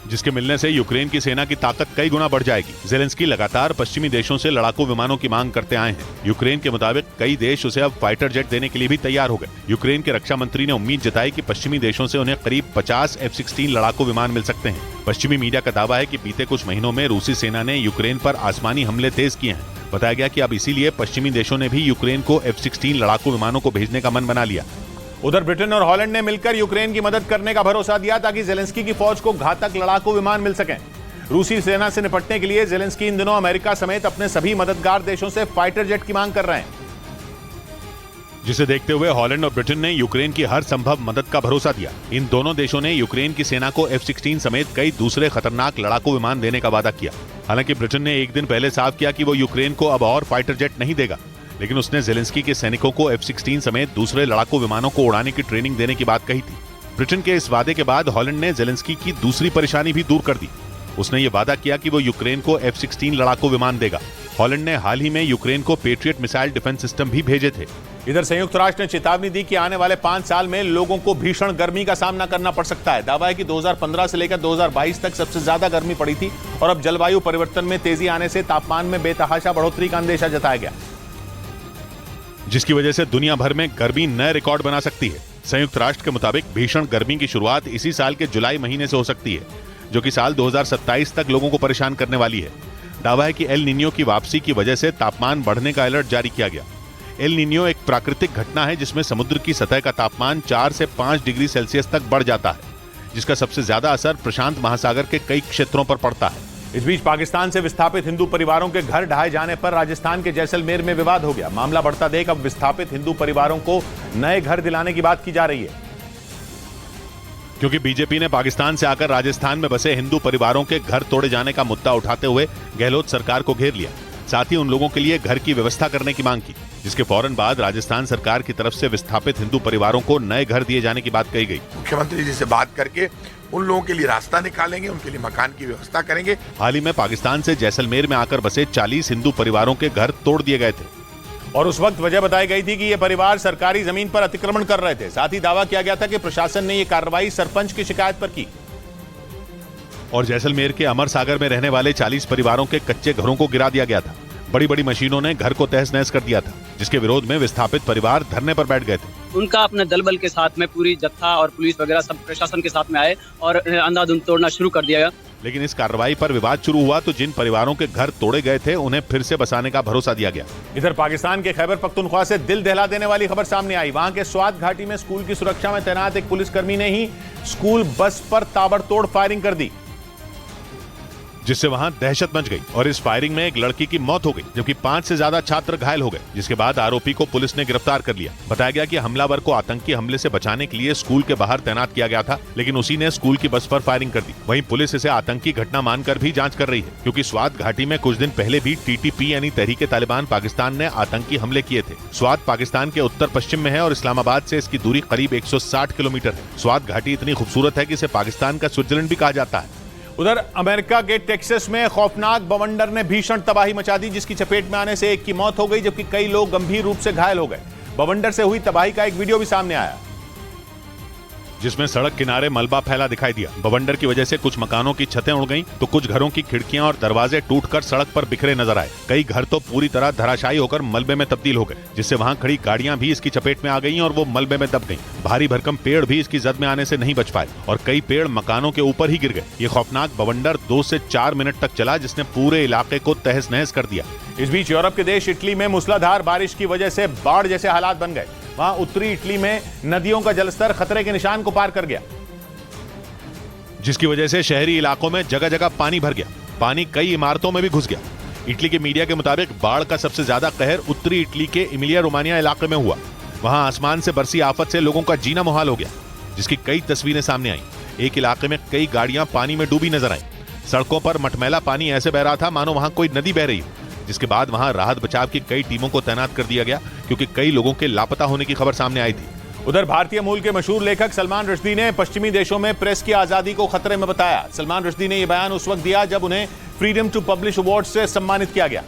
जिसके मिलने से यूक्रेन की सेना की ताकत कई गुना बढ़ जाएगी। ज़ेलेंस्की लगातार पश्चिमी देशों से लड़ाकू विमानों की मांग करते आए हैं। यूक्रेन के मुताबिक कई देश उसे अब फाइटर जेट देने के लिए भी तैयार हो गए। यूक्रेन के रक्षा मंत्री ने उम्मीद जताई कि पश्चिमी देशों से उन्हें करीब 50 F-16 लड़ाकू विमान मिल सकते हैं। पश्चिमी मीडिया का दावा है कि बीते कुछ महीनों में रूसी सेना ने यूक्रेन पर आसमानी हमले तेज किए हैं। बताया गया कि अब इसीलिए पश्चिमी देशों ने भी यूक्रेन को F-16 लड़ाकू विमानों को भेजने का मन बना लिया। उधर ब्रिटेन और हॉलैंड ने मिलकर यूक्रेन की मदद करने का भरोसा दिया ताकि ज़ेलेंस्की की फौज को घातक लड़ाकू विमान मिल सकें। रूसी सेना से निपटने के लिए ज़ेलेंस्की इन दिनों अमेरिका समेत अपने सभी मददगार देशों से फाइटर जेट की मांग कर रहे हैं, जिसे देखते हुए हॉलैंड और ब्रिटेन ने यूक्रेन की हर संभव मदद का भरोसा दिया। इन दोनों देशों ने यूक्रेन की सेना को F-16 समेत कई दूसरे खतरनाक लड़ाकू विमान देने का वादा किया। हालांकि ब्रिटेन ने एक दिन पहले साफ किया कि वो यूक्रेन को अब और फाइटर जेट नहीं देगा, लेकिन उसने जेलेंस्की के सैनिकों को F-16 समेत दूसरे लड़ाकू विमानों को उड़ाने की ट्रेनिंग देने की बात कही थी। ब्रिटेन के इस वादे के बाद हॉलैंड ने जेलेंस्की की दूसरी परेशानी भी दूर कर दी। उसने ये वादा किया कि वो यूक्रेन को F-16 लड़ाकू विमान देगा। हॉलैंड ने हाल ही में यूक्रेन को पेट्रियट मिसाइल डिफेंस सिस्टम भी भेजे थे। इधर संयुक्त राष्ट्र ने चेतावनी दी कि आने वाले 5 साल में लोगों को भीषण गर्मी का सामना करना पड़ सकता है। दावा है कि 2015 से लेकर 2022 तक सबसे ज्यादा गर्मी पड़ी थी और अब जलवायु परिवर्तन में तेजी आने से तापमान में बेतहाशा बढ़ोतरी का अंदेशा जताया गया, जिसकी वजह से दुनिया भर में गर्मी नए रिकॉर्ड बना सकती है। संयुक्त राष्ट्र के मुताबिक भीषण गर्मी की शुरुआत इसी साल के जुलाई महीने से हो सकती है, जो कि साल 2027 तक लोगों को परेशान करने वाली है। दावा है कि एल निन्यो की वापसी की वजह से तापमान बढ़ने का अलर्ट जारी किया गया। एल निन्यो एक प्राकृतिक घटना है जिसमें समुद्र की सतह का तापमान 4 से 5 डिग्री सेल्सियस तक बढ़ जाता है, जिसका सबसे ज्यादा असर प्रशांत महासागर के कई क्षेत्रों पर पड़ता है। इस बीच पाकिस्तान से विस्थापित हिंदू परिवारों के घर ढहाए जाने पर राजस्थान के जैसलमेर में विवाद हो गया। मामला बढ़ता देख अब विस्थापित हिंदू परिवारों को नए घर दिलाने की बात की जा रही है, क्योंकि बीजेपी ने पाकिस्तान से आकर राजस्थान में बसे हिंदू परिवारों के घर तोड़े जाने का मुद्दा उठाते हुए गहलोत सरकार को घेर लिया। साथ ही उन लोगों के लिए घर की व्यवस्था करने की मांग की, जिसके फौरन बाद राजस्थान सरकार की तरफ से विस्थापित हिंदू परिवारों को नए घर दिए जाने की बात कही गई। मुख्यमंत्री जी से बात करके उन लोगों के लिए रास्ता निकालेंगे, उनके लिए मकान की व्यवस्था करेंगे। हाल ही में पाकिस्तान से जैसलमेर में आकर बसे 40 हिंदू परिवारों के घर तोड़ दिए गए थे और उस वक्त वजह बताई गई थी कि ये परिवार सरकारी जमीन पर अतिक्रमण कर रहे थे। साथ ही दावा किया गया था कि प्रशासन ने ये कार्रवाई सरपंच की शिकायत पर की और जैसलमेर के अमर सागर में रहने वाले 40 परिवारों के कच्चे घरों को गिरा दिया गया था। बड़ी बड़ी मशीनों ने घर को तहस नहस कर दिया था, जिसके विरोध में विस्थापित परिवार धरने पर बैठ गए थे। उनका अपने दल बल के साथ में पूरी जत्था और पुलिस वगैरह सब प्रशासन के साथ में आए और अंधाधुंध तोड़ना शुरू कर दिया गया। लेकिन इस कार्रवाई पर विवाद शुरू हुआ तो जिन परिवारों के घर तोड़े गए थे उन्हें फिर से बसाने का भरोसा दिया गया। इधर पाकिस्तान के खैबर पख्तूनख्वा से दिल दहला देने वाली खबर सामने आई। वहां के स्वात घाटी में स्कूल की सुरक्षा में तैनात एक पुलिसकर्मी ने ही स्कूल बस पर ताबड़तोड़ फायरिंग कर दी, जिससे वहां दहशत मच गई और इस फायरिंग में एक लड़की की मौत हो गई, जबकि 5 से ज्यादा छात्र घायल हो गए, जिसके बाद आरोपी को पुलिस ने गिरफ्तार कर लिया। बताया गया कि हमलावर को आतंकी हमले से बचाने के लिए स्कूल के बाहर तैनात किया गया था, लेकिन उसी ने स्कूल की बस पर फायरिंग कर दी। वहीं पुलिस इसे आतंकी घटना मानकर भी जांच कर रही है, क्योंकि स्वात घाटी में कुछ दिन पहले भी TTP यानी तहरीके तालिबान पाकिस्तान ने आतंकी हमले किए थे। स्वात पाकिस्तान के उत्तर पश्चिम में है और इस्लामाबाद से इसकी दूरी करीब 160 किलोमीटर है। स्वात घाटी इतनी खूबसूरत है कि इसे पाकिस्तान का स्विट्जरलैंड भी कहा जाता है। उधर अमेरिका के टेक्सास में खौफनाक बवंडर ने भीषण तबाही मचा दी, जिसकी चपेट में आने से एक की मौत हो गई जबकि कई लोग गंभीर रूप से घायल हो गए। बवंडर से हुई तबाही का एक वीडियो भी सामने आया, जिसमें सड़क किनारे मलबा फैला दिखाई दिया। बवंडर की वजह से कुछ मकानों की छतें उड़ गईं, तो कुछ घरों की खिड़कियां और दरवाजे टूटकर सड़क पर बिखरे नजर आए। कई घर तो पूरी तरह धराशायी होकर मलबे में तब्दील हो गए, जिससे वहां खड़ी गाड़ियां भी इसकी चपेट में आ गईं और वो मलबे में दब गईं। भारी भरकम पेड़ भी इसकी जद में आने से नहीं बच पाए और कई पेड़ मकानों के ऊपर ही गिर गए। ये खौफनाक बवंडर 2 से 4 मिनट तक चला, जिसने पूरे इलाके को तहस नहस कर दिया। इस बीच यूरोप के देश इटली में मूसलाधार बारिश की वजह से बाढ़ जैसे हालात बन गए। वहां उत्तरी इटली में नदियों का जलस्तर खतरे के निशान को पार कर गया, जिसकी वजह से शहरी इलाकों में जगह जगह पानी भर गया। पानी कई इमारतों में भी घुस गया। इटली के मीडिया के मुताबिक बाढ़ का सबसे ज्यादा कहर उत्तरी इटली के इमिलिया रोमानिया इलाके में हुआ। वहां आसमान से बरसी आफत से लोगों का जीना मुहाल हो गया, जिसकी कई तस्वीरें सामने आई। एक इलाके में कई गाड़ियां पानी में डूबी नजर आई। सड़कों पर मटमैला पानी ऐसे बह रहा था मानो वहां कोई नदी बह रही हो, जिसके बाद वहां राहत बचाव की कई टीमों को तैनात कर दिया गया, क्योंकि कई लोगों के लापता होने की खबर सामने आई थी। उधर भारतीय मूल के मशहूर लेखक सलमान रुश्दी ने पश्चिमी देशों में प्रेस की आजादी को खतरे में बताया। सलमान रुश्दी ने यह बयान उस वक्त दिया जब उन्हें फ्रीडम टू पब्लिश अवार्ड से सम्मानित किया गया,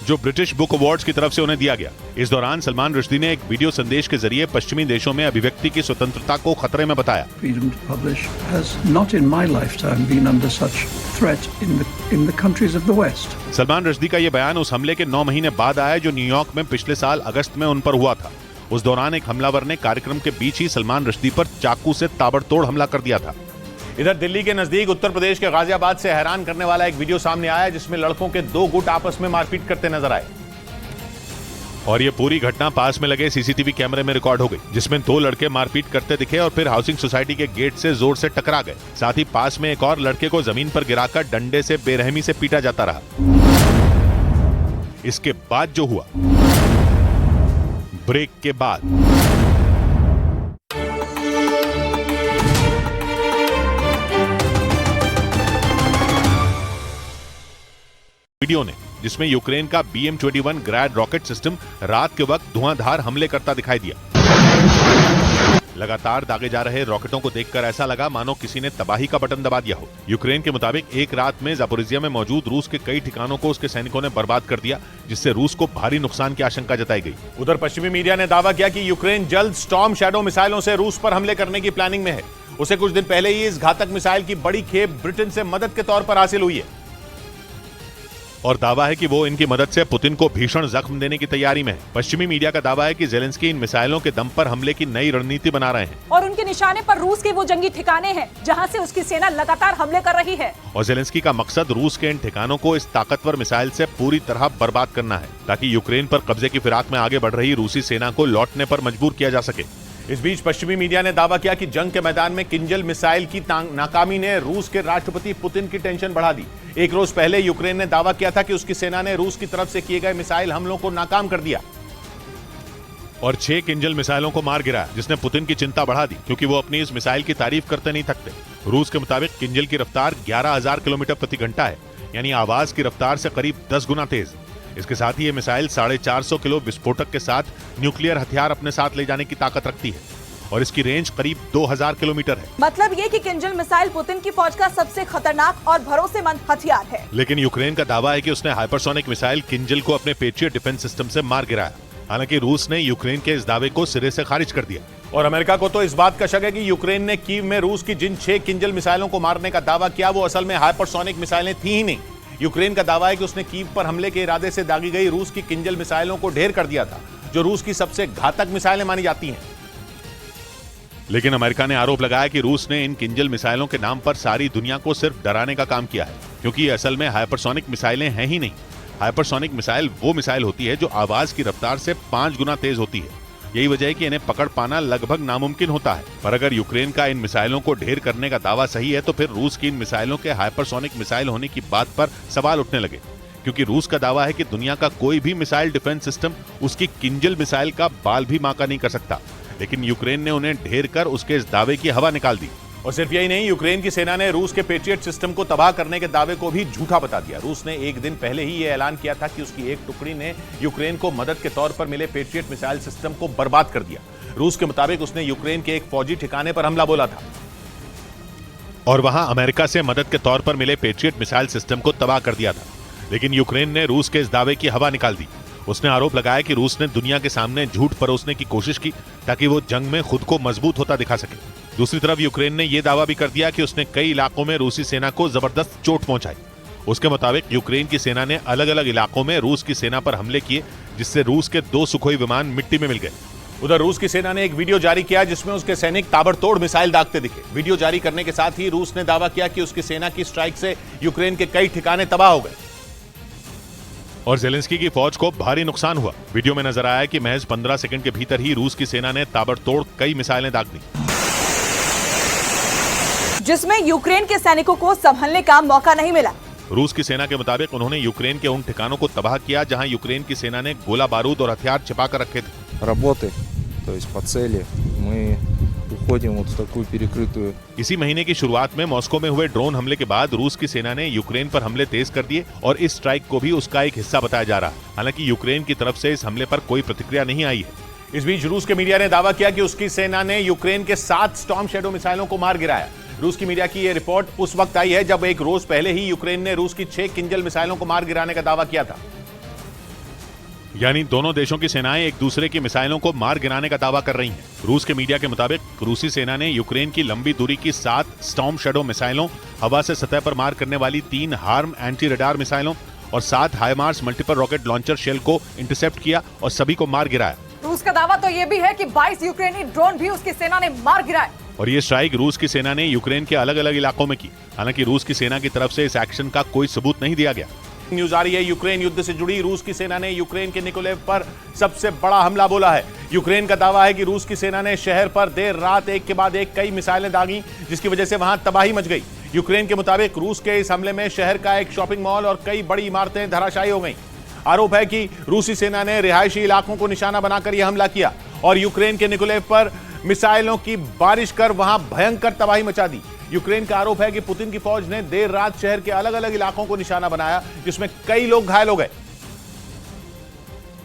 जो ब्रिटिश बुक अवार्ड्स की तरफ से उन्हें दिया गया। इस दौरान सलमान रुश्दी ने एक वीडियो संदेश के जरिए पश्चिमी देशों में अभिव्यक्ति की स्वतंत्रता को खतरे में बताया। Freedom to publish has not in my lifetime been under such threat in the countries of the West. Salman Rushdie का यह बयान उस हमले के 9 महीने बाद आया जो न्यूयॉर्क में पिछले साल अगस्त में उन पर हुआ था। उस दौरान एक हमलावर ने कार्यक्रम के बीच ही सलमान रुश्दी पर चाकू से ताबड़तोड़ हमला कर दिया था। इधर दिल्ली के नजदीक उत्तर प्रदेश के गाजियाबाद से हैरान करने वाला एक वीडियो सामने आया, जिसमें लड़कों के 2 गुट आपस में मारपीट करते नजर आए और ये पूरी घटना पास में लगे सीसीटीवी कैमरे में रिकॉर्ड हो गई, जिसमें 2 lड़के मारपीट करते दिखे और फिर हाउसिंग सोसाइटी के गेट से जोर से टकरा गए। साथ ही पास में एक और लड़के को जमीन पर गिराकर डंडे से बेरहमी से पीटा जाता रहा। इसके बाद जो हुआ, ब्रेक के बाद वीडियो ने जिसमें यूक्रेन का BM-21 ग्रैड रॉकेट सिस्टम रात के वक्त धुआंधार हमले करता दिखाई दिया। लगातार दागे जा रहे रॉकेटों को देखकर ऐसा लगा मानो किसी ने तबाही का बटन दबा दिया हो। यूक्रेन के मुताबिक एक रात में ज़ापोरिज़िया में मौजूद रूस के कई ठिकानों को उसके सैनिकों ने बर्बाद कर दिया, जिससे रूस को भारी नुकसान की आशंका जताई गई। उधर पश्चिमी मीडिया ने दावा किया कि यूक्रेन जल्द स्टॉर्म शैडो मिसाइलों से रूस पर हमले करने की प्लानिंग में है। उसे कुछ दिन पहले ही इस घातक मिसाइल की बड़ी खेप ब्रिटेन से मदद के तौर पर हासिल हुई है और दावा है कि वो इनकी मदद से पुतिन को भीषण जख्म देने की तैयारी में है। पश्चिमी मीडिया का दावा है कि ज़ेलेंस्की इन मिसाइलों के दम पर हमले की नई रणनीति बना रहे हैं और उनके निशाने पर रूस के वो जंगी ठिकाने हैं जहां से उसकी सेना लगातार हमले कर रही है। और ज़ेलेंस्की का मकसद रूस के इन ठिकानों को इस ताकतवर मिसाइल से पूरी तरह बर्बाद करना है, ताकि यूक्रेन पर कब्जे की फिराक में आगे बढ़ रही रूसी सेना को लौटने पर मजबूर किया जा सके। इस बीच पश्चिमी मीडिया ने दावा किया कि जंग के मैदान में किंजल मिसाइल की नाकामी ने रूस के राष्ट्रपति पुतिन की टेंशन बढ़ा दी। एक रोज पहले यूक्रेन ने दावा किया था कि उसकी सेना ने रूस की तरफ से किए गए मिसाइल हमलों को नाकाम कर दिया और 6 किंजल मिसाइलों को मार गिराया, जिसने पुतिन की चिंता बढ़ा दी, क्योंकि वो अपनी इस मिसाइल की तारीफ करते नहीं थकते। रूस के मुताबिक किंजल की रफ्तार 11,000 किलोमीटर प्रति घंटा है, यानी आवाज की रफ्तार से करीब 10 गुना तेज। इसके साथ ही ये मिसाइल 450 किलो विस्फोटक के साथ न्यूक्लियर हथियार अपने साथ ले जाने की ताकत रखती है और इसकी रेंज करीब 2000 किलोमीटर है। मतलब ये कि किंजल मिसाइल पुतिन की फौज का सबसे खतरनाक और भरोसेमंद हथियार है। लेकिन यूक्रेन का दावा है कि उसने हाइपरसोनिक मिसाइल किंजल को अपने पेट्रियट डिफेंस सिस्टम से मार गिराया। हालांकि रूस ने यूक्रेन के इस दावे को सिरे से खारिज कर दिया और अमेरिका को तो इस बात का शक है कि यूक्रेन ने कीव में रूस की जिन 6 किंजल मिसाइलों को मारने का दावा किया वो असल में हाइपरसोनिक मिसाइलें थी ही नहीं। यूक्रेन का दावा है कि उसने कीव पर हमले के इरादे से दागी गई रूस की किंजल मिसाइलों को ढेर कर दिया था, जो रूस की सबसे घातक मिसाइलें मानी जाती हैं। लेकिन अमेरिका ने आरोप लगाया कि रूस ने इन किंजल मिसाइलों के नाम पर सारी दुनिया को सिर्फ डराने का काम किया है, क्योंकि ये असल में हाइपरसोनिक मिसाइलें हैं ही नहीं। हाइपरसोनिक मिसाइल वो मिसाइल होती है जो आवाज की रफ्तार से 5 गुना तेज होती है। यही वजह है कि इन्हें पकड़ पाना लगभग नामुमकिन होता है। पर अगर यूक्रेन का इन मिसाइलों को ढेर करने का दावा सही है, तो फिर रूस की इन मिसाइलों के हाइपरसोनिक मिसाइल होने की बात पर सवाल उठने लगे, क्योंकि रूस का दावा है कि दुनिया का कोई भी मिसाइल डिफेंस सिस्टम उसकी किंजल मिसाइल का बाल भी माका नहीं कर सकता। लेकिन यूक्रेन ने उन्हें ढेर कर उसके इस दावे की हवा निकाल दी। और सिर्फ यही नहीं, यूक्रेन की सेना ने रूस के पेट्रियट सिस्टम को तबाह करने के दावे को भी झूठा बता दिया। रूस ने एक दिन पहले ही यह ऐलान किया था कि उसकी एक टुकड़ी ने यूक्रेन को मदद के तौर पर मिले पेट्रियट मिसाइल सिस्टम को बर्बाद कर दिया। रूस के मुताबिक उसने यूक्रेन के एक फौजी ठिकाने पर हमला बोला था और वहां अमेरिका से मदद के तौर पर मिले पेट्रियट मिसाइल सिस्टम को तबाह कर दिया था। लेकिन यूक्रेन ने रूस के इस दावे की हवा निकाल दी। उसने आरोप लगाया कि रूस ने दुनिया के सामने झूठ परोसने की कोशिश की ताकि वो जंग में खुद को मजबूत होता दिखा सके। दूसरी तरफ यूक्रेन ने यह दावा भी कर दिया कि उसने कई इलाकों में रूसी सेना को जबरदस्त चोट पहुंचाई। उसके मुताबिक यूक्रेन की सेना ने अलग अलग इलाकों में रूस की सेना पर हमले किए, जिससे रूस के 2 सुखोई विमान मिट्टी में मिल गए। उधर रूस की सेना ने एक वीडियो जारी किया जिसमें उसके सैनिक ताबड़तोड़ मिसाइल दागते दिखे। वीडियो जारी करने के साथ ही रूस ने दावा किया कि उसकी सेना की स्ट्राइक से यूक्रेन के कई ठिकाने तबाह हो गए और ज़ेलेंस्की की फौज को भारी नुकसान हुआ। वीडियो में नजर आया कि महज 15 सेकंड के भीतर ही रूस की सेना ने ताबड़तोड़ कई मिसाइलें दाग दी, जिसमें यूक्रेन के सैनिकों को संभलने का मौका नहीं मिला। रूस की सेना के मुताबिक उन्होंने यूक्रेन के उन ठिकानों को तबाह किया जहां यूक्रेन की सेना ने गोला बारूद और हथियार छिपा कर रखे थे। Работы, то есть по цели, мы уходим вот в такую перекрытую. इसी महीने की शुरुआत में मॉस्को में हुए ड्रोन हमले के बाद रूस की सेना ने यूक्रेन पर हमले तेज कर दिए और इस स्ट्राइक को भी उसका एक हिस्सा बताया जा रहा है। हालांकि यूक्रेन की तरफ से इस हमले पर कोई प्रतिक्रिया नहीं आई है। इस बीच रूस के मीडिया ने दावा किया कि उसकी सेना ने यूक्रेन के 7 स्टॉर्म शैडो मिसाइलों को मार गिराया। रूस की मीडिया की यह रिपोर्ट उस वक्त आई है जब एक रोज पहले ही यूक्रेन ने रूस की 6 किंजल मिसाइलों को मार गिराने का दावा किया था। यानी दोनों देशों की सेनाएं एक दूसरे की मिसाइलों को मार गिराने का दावा कर रही हैं। रूस के मीडिया के मुताबिक रूसी सेना ने यूक्रेन की लंबी दूरी की 7 स्टॉर्म शैडो मिसाइलों, हवा से सतह पर मार करने वाली 3 हार्म एंटी रडार मिसाइलों और 7 हाइमार्स मल्टीपल रॉकेट लॉन्चर शेल को इंटरसेप्ट किया और सभी को मार गिराया। रूस का दावा तो ये भी है कि 22 यूक्रेनी ड्रोन भी उसकी सेना ने मार गिराए और ये स्ट्राइक रूस की सेना ने यूक्रेन के अलग अलग इलाकों में की। हालांकि रूस की सेना की तरफ से इस एक्शन का कोई सबूत नहीं दिया गया। न्यूज आ रही है यूक्रेन युद्ध से जुड़ी। रूस की सेना ने यूक्रेन के निकोलेव पर सबसे बड़ा हमला बोला है। यूक्रेन का दावा है कि रूस की सेना ने शहर पर देर रात एक के बाद एक कई मिसाइलें दागी, जिसकी वजह से वहां तबाही मच गई। यूक्रेन के मुताबिक रूस के इस हमले में शहर का एक शॉपिंग मॉल और कई बड़ी इमारतें धराशायी हो गईं। आरोप है कि रूसी सेना ने रिहायशी इलाकों को निशाना बनाकर यह हमला किया और यूक्रेन के निकोलेव पर मिसाइलों की बारिश कर वहां भयंकर तबाही मचा दी। यूक्रेन का आरोप है कि पुतिन की फौज ने देर रात शहर के अलग अलग इलाकों को निशाना बनाया, जिसमें कई लोग घायल हो गए।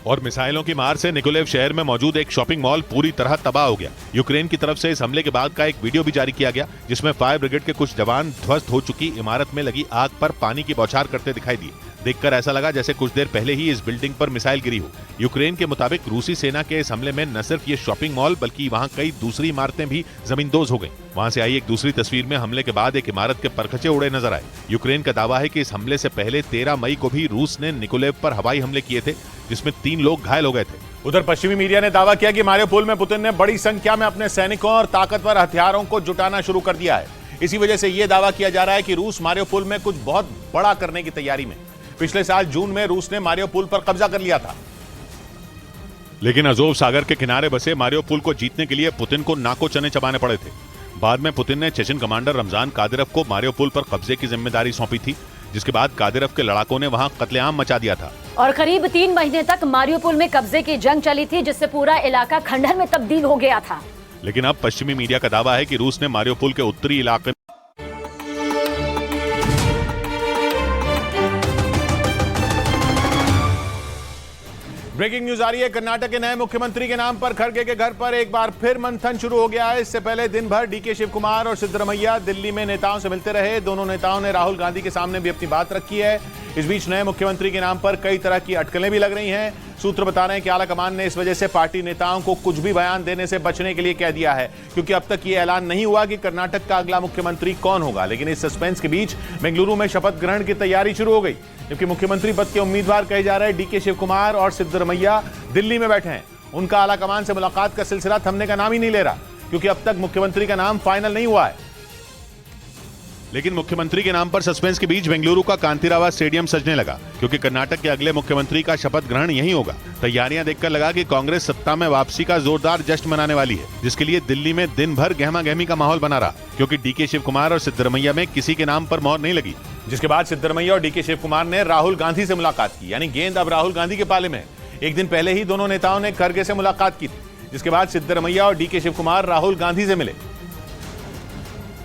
और मिसाइलों की मार से निकोलेव शहर में मौजूद एक शॉपिंग मॉल पूरी तरह तबाह हो गया। यूक्रेन की तरफ से इस हमले के बाद का एक वीडियो भी जारी किया गया, जिसमें फायर ब्रिगेड के कुछ जवान ध्वस्त हो चुकी इमारत में लगी आग पर पानी की बौछार करते दिखाई दिए। देखकर ऐसा लगा जैसे कुछ देर पहले ही इस बिल्डिंग पर मिसाइल गिरी हो। यूक्रेन के मुताबिक रूसी सेना के इस हमले में न सिर्फ ये शॉपिंग मॉल बल्कि वहां कई दूसरी इमारतें भी जमींदोज हो गईं। वहां से आई एक दूसरी तस्वीर में हमले के बाद एक इमारत के परखचे उड़े नजर आए। यूक्रेन का दावा है कि इस हमले से पहले 13 मई को भी रूस ने निकोलेव पर हवाई हमले किए थे, जिसमें 3 लोग घायल हो गए थे। उधर पश्चिमी मीडिया ने दावा किया कि मारियोपोल में पुतिन ने बड़ी संख्या में अपने सैनिकों और ताकतवर हथियारों को जुटाना शुरू कर दिया है। इसी वजह से यह दावा किया जा रहा है कि रूस मारियोपोल में कुछ बहुत बड़ा करने की तैयारी में। पिछले साल जून में रूस ने मारियोपोल पर कब्जा कर लिया था, लेकिन अजोव सागर के किनारे बसे मारियोपोल को जीतने के लिए पुतिन को नाको चने चबाने पड़े थे। बाद में पुतिन ने चेचन कमांडर रमजान कादिरव को मारियोपोल पर कब्जे की जिम्मेदारी सौंपी थी, जिसके बाद कादिरव के लड़ाकों ने वहां कत्लेआम मचा दिया था। और करीब 3 महीने तक मारियोपोल में कब्जे की जंग चली थी, जिससे पूरा इलाका खंडहर में तब्दील हो गया था। लेकिन अब पश्चिमी मीडिया का दावा है कि रूस ने मारियोपोल के उत्तरी इलाके ब्रेकिंग न्यूज आ रही है। कर्नाटक के नए मुख्यमंत्री के नाम पर खड़गे के घर पर एक बार फिर मंथन शुरू हो गया है। इससे पहले दिन भर डीके शिव कुमार और सिद्धरमैया दिल्ली में नेताओं से मिलते रहे। दोनों नेताओं ने राहुल गांधी के सामने भी अपनी बात रखी है। इस बीच नए मुख्यमंत्री के नाम पर कई तरह की अटकलें भी लग रही हैं। सूत्र बता रहे हैं कि आलाकमान ने इस वजह से पार्टी नेताओं को कुछ भी बयान देने से बचने के लिए कह दिया है, क्योंकि अब तक ये ऐलान नहीं हुआ कि कर्नाटक का अगला मुख्यमंत्री कौन होगा। लेकिन इस सस्पेंस के बीच बेंगलुरु में शपथ ग्रहण की तैयारी शुरू हो गई, जबकि मुख्यमंत्री पद के उम्मीदवार कहे जा रहे डीके शिव कुमार और सिद्धरमैया दिल्ली में बैठे हैं। उनका आलाकमान से मुलाकात का सिलसिला थमने का नाम ही नहीं ले रहा, क्योंकि अब तक मुख्यमंत्री का नाम फाइनल नहीं हुआ है। लेकिन मुख्यमंत्री के नाम पर सस्पेंस के बीच बेंगलुरु का कांतिरावा स्टेडियम सजने लगा, क्योंकि कर्नाटक के अगले मुख्यमंत्री का शपथ ग्रहण यहीं होगा। तैयारियां देखकर लगा कि कांग्रेस सत्ता में वापसी का जोरदार जश्न मनाने वाली है, जिसके लिए दिल्ली में दिन भर गहमा गहमी का माहौल बना रहा, क्योंकि डीके शिव कुमार और सिद्धरमैया में किसी के नाम पर मोहर नहीं लगी। जिसके बाद सिद्धरमैया और डीके शिव कुमार ने राहुल गांधी से मुलाकात की, यानी गेंद अब राहुल गांधी के पाले में है। एक दिन पहले ही दोनों नेताओं ने खड़गे से मुलाकात की थी, जिसके बाद सिद्धरमैया और डीके शिव कुमार राहुल गांधी से मिले,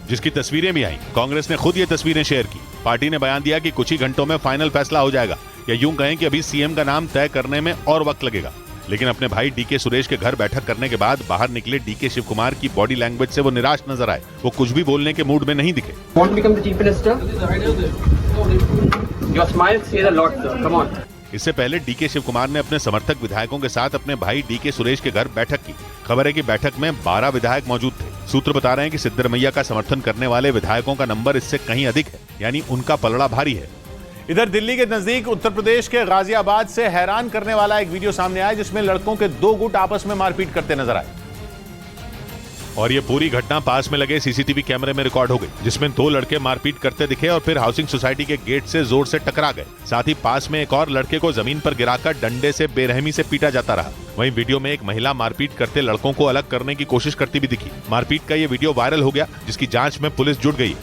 जिसकी तस्वीरें भी आई। कांग्रेस ने खुद ये तस्वीरें शेयर की। पार्टी ने बयान दिया कि कुछ ही घंटों में फाइनल फैसला हो जाएगा, या यूं कहें कि अभी सीएम का नाम तय करने में और वक्त लगेगा। लेकिन अपने भाई डीके सुरेश के घर बैठक करने के बाद बाहर निकले डीके शिव कुमार की बॉडी लैंग्वेज से वो निराश नजर आए। वो कुछ भी बोलने के मूड में नहीं दिखे। इससे पहले डीके शिव कुमार ने अपने समर्थक विधायकों के साथ अपने भाई डीके सुरेश के घर बैठक की। खबर है कि बैठक में 12 विधायक मौजूद थे। सूत्र बता रहे हैं कि सिद्धरमैया का समर्थन करने वाले विधायकों का नंबर इससे कहीं अधिक है, यानी उनका पलड़ा भारी है। इधर दिल्ली के नजदीक उत्तर प्रदेश के गाजियाबाद से हैरान करने वाला एक वीडियो सामने आया, जिसमें लड़कों के 2 गुट आपस में मारपीट करते नजर आए। और ये पूरी घटना पास में लगे सीसीटीवी कैमरे में रिकॉर्ड हो गई, जिसमें 2 लड़के मारपीट करते दिखे और फिर हाउसिंग सोसाइटी के गेट से जोर से टकरा गए। साथ ही पास में एक और लड़के को जमीन पर गिराकर डंडे से बेरहमी से पीटा जाता रहा। वहीं वीडियो में एक महिला मारपीट करते लड़कों को अलग करने की कोशिश करती भी दिखी। मारपीट का ये वीडियो वायरल हो गया, जिसकी जांच में पुलिस जुट गई।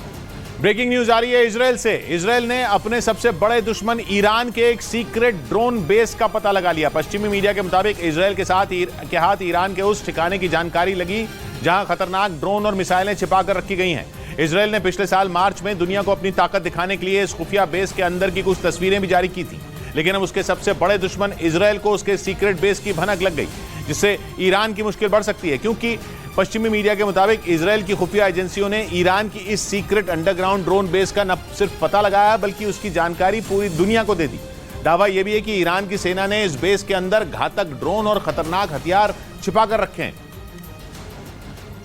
ब्रेकिंग न्यूज आ रही है इजराइल से। इजराइल ने अपने सबसे बड़े दुश्मन ईरान के एक सीक्रेट ड्रोन बेस का पता लगा लिया। पश्चिमी मीडिया के मुताबिक इजराइल के हाथ ईरान के उस ठिकाने की जानकारी लगी जहां खतरनाक ड्रोन और मिसाइलें छिपाकर रखी गई हैं। इजराइल ने पिछले साल मार्च में दुनिया को अपनी ताकत दिखाने के लिए इस खुफिया बेस के अंदर की कुछ तस्वीरें भी जारी की थी, लेकिन अब उसके सबसे बड़े दुश्मन इजराइल को उसके सीक्रेट बेस की भनक लग गई, जिससे ईरान की मुश्किल बढ़ सकती है। क्योंकि पश्चिमी मीडिया के मुताबिक इजराइल की खुफिया एजेंसियों ने ईरान की इस सीक्रेट अंडरग्राउंड ड्रोन बेस का न सिर्फ पता लगाया, बल्कि उसकी जानकारी पूरी दुनिया को दे दी। दावा यह भी है कि ईरान की सेना ने इस बेस के अंदर घातक ड्रोन और खतरनाक हथियार छिपाकर रखे हैं।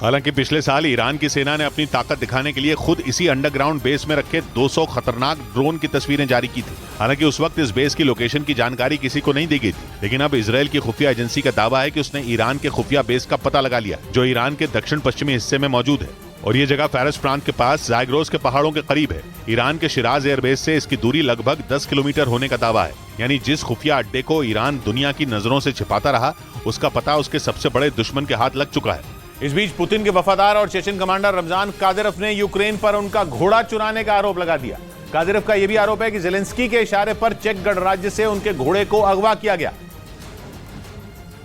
हालांकि पिछले साल ईरान की सेना ने अपनी ताकत दिखाने के लिए खुद इसी अंडरग्राउंड बेस में रखे 200 खतरनाक ड्रोन की तस्वीरें जारी की थी। हालांकि उस वक्त इस बेस की लोकेशन की जानकारी किसी को नहीं दी गई थी, लेकिन अब इजराइल की खुफिया एजेंसी का दावा है कि उसने ईरान के खुफिया बेस का पता लगा लिया, जो ईरान के दक्षिण पश्चिमी हिस्से में मौजूद है। और ये जगह फारस प्रांत के पास जायग्रोस के पहाड़ों के करीब है। ईरान के शिराज एयरबेस से इसकी दूरी लगभग 10 किलोमीटर होने का दावा है। यानी जिस खुफिया अड्डे को ईरान दुनिया की नजरों से छिपाता रहा, उसका पता उसके सबसे बड़े दुश्मन के हाथ लग चुका है। इस बीच पुतिन के वफादार और चेचन कमांडर रमजान कादिरव ने यूक्रेन पर उनका घोड़ा चुराने का आरोप लगा दिया। कादिरव का यह भी आरोप है कि जेलेंस्की के इशारे पर चेक गणराज्य से उनके घोड़े को अगवा किया गया।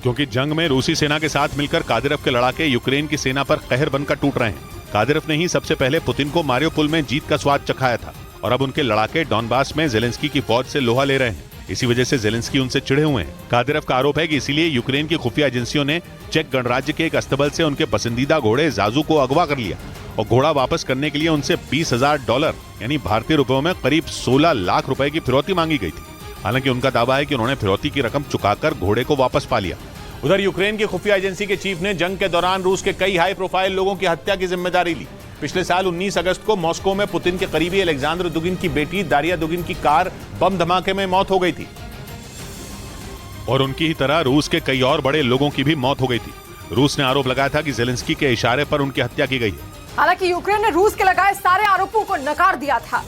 क्योंकि जंग में रूसी सेना के साथ मिलकर कादिरव के लड़ाके यूक्रेन की सेना पर कहर बनकर टूट रहे हैं। कादिरोव ने ही सबसे पहले पुतिन को मारियोपोल में जीत का स्वाद चखाया था और अब उनके लड़ाके डॉनबास में जेलेंस्की की फौज से लोहा ले रहे हैं। इसी वजह से जेलेंस्की उनसे चिढ़े हुए हैं। कादिरोव का आरोप है कि इसीलिए यूक्रेन की खुफिया एजेंसियों ने चेक गणराज्य के एक अस्तबल से उनके पसंदीदा घोड़े जाजू को अगवा कर लिया और घोड़ा वापस करने के लिए उनसे $20,000 यानी भारतीय रुपयों में करीब 16 लाख रुपए की फिरौती मांगी गई थी। हालांकि उनका दावा है कि उन्होंने फिरौती की रकम चुकाकर घोड़े को वापस पा लिया। उधर यूक्रेन की खुफिया एजेंसी के चीफ ने जंग के दौरान रूस के कई हाई प्रोफाइल लोगों की हत्या की जिम्मेदारी ली। पिछले साल 19 अगस्त को मॉस्को में पुतिन के करीबी अलेक्जेंडर दुगिन की बेटी दारिया दुगिन की कार बम धमाके में मौत हो गई थी और उनकी ही तरह रूस के कई और बड़े लोगों की भी मौत हो गई थी। रूस ने आरोप लगाया था कि जेलेंस्की के इशारे पर उनकी हत्या की गई है। हालांकि यूक्रेन ने रूस के लगाए सारे आरोपों को नकार दिया था।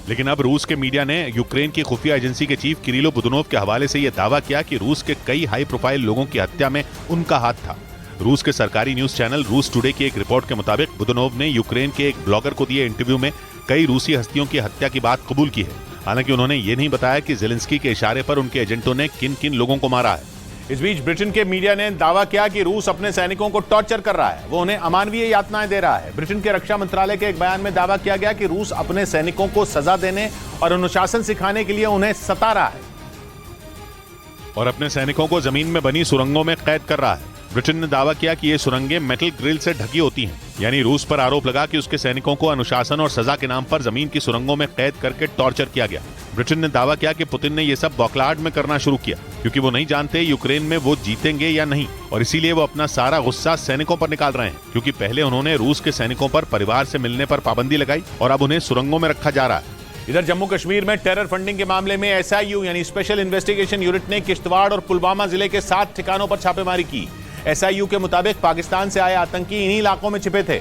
लेकिन अब रूस के मीडिया ने यूक्रेन की खुफिया एजेंसी के चीफ किरिलो बुदनोव के हवाले से यह दावा किया कि रूस के कई हाई प्रोफाइल लोगों की हत्या में उनका हाथ था। रूस के सरकारी न्यूज चैनल रूस टुडे की एक रिपोर्ट के मुताबिक बुदनोव ने यूक्रेन के एक ब्लॉगर को दिए इंटरव्यू में कई रूसी हस्तियों की हत्या की बात कबूल की है। हालांकि उन्होंने ये नहीं बताया कि जेलेंस्की के इशारे पर उनके एजेंटों ने किन किन लोगों को मारा है। इस बीच ब्रिटेन के मीडिया ने दावा किया कि रूस अपने सैनिकों को टॉर्चर कर रहा है, वो उन्हें अमानवीय यातनाएं दे रहा है। ब्रिटेन के रक्षा मंत्रालय के एक बयान में दावा किया गया कि रूस अपने सैनिकों को सजा देने और अनुशासन सिखाने के लिए उन्हें सता रहा है और अपने सैनिकों को जमीन में बनी सुरंगों में कैद कर रहा है। ब्रिटेन ने दावा किया कि ये सुरंगें मेटल ग्रिल से ढकी होती हैं, यानी रूस पर आरोप लगा कि उसके सैनिकों को अनुशासन और सजा के नाम पर जमीन की सुरंगों में कैद करके टॉर्चर किया गया। ब्रिटेन ने दावा किया कि पुतिन ने ये सब बौखलाहट में करना शुरू किया क्योंकि वो नहीं जानते यूक्रेन में वो जीतेंगे या नहीं और इसीलिए वो अपना सारा गुस्सा सैनिकों पर निकाल रहे हैं, क्योंकि पहले उन्होंने रूस के सैनिकों पर परिवार से मिलने पर पाबंदी लगाई और अब उन्हें सुरंगों में रखा जा रहा है। इधर जम्मू कश्मीर में टेरर फंडिंग के मामले में SIU यानी स्पेशल इन्वेस्टिगेशन यूनिट ने किश्तवाड़ और पुलवामा जिले के 7 ठिकानों पर छापेमारी की। SIU के मुताबिक पाकिस्तान से आए आतंकी इन्हीं इलाकों में छिपे थे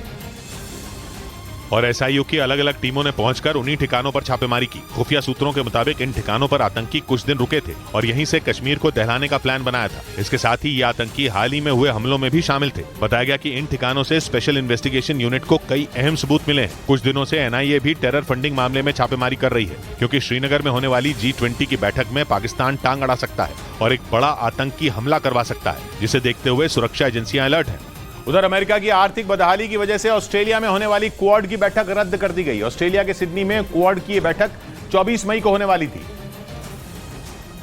और SIU की अलग अलग टीमों ने पहुंचकर उन्हीं ठिकानों पर छापेमारी की। खुफिया सूत्रों के मुताबिक इन ठिकानों पर आतंकी कुछ दिन रुके थे और यहीं से कश्मीर को दहलाने का प्लान बनाया था। इसके साथ ही ये आतंकी हाल ही में हुए हमलों में भी शामिल थे। बताया गया कि इन ठिकानों से स्पेशल इन्वेस्टिगेशन यूनिट को कई अहम सबूत मिले हैं। कुछ दिनों से NIA भी टेरर फंडिंग मामले में छापेमारी कर रही है क्योंकि श्रीनगर में होने वाली G20 की बैठक में पाकिस्तान टांग अड़ा सकता है और एक बड़ा आतंकी हमला करवा सकता है, जिसे देखते हुए सुरक्षा एजेंसियां अलर्ट हैं। उधर अमेरिका की आर्थिक बदहाली की वजह से ऑस्ट्रेलिया में होने वाली क्वाड की बैठक रद्द कर दी गई। ऑस्ट्रेलिया के सिडनी में क्वाड की बैठक 24 मई को होने वाली थी,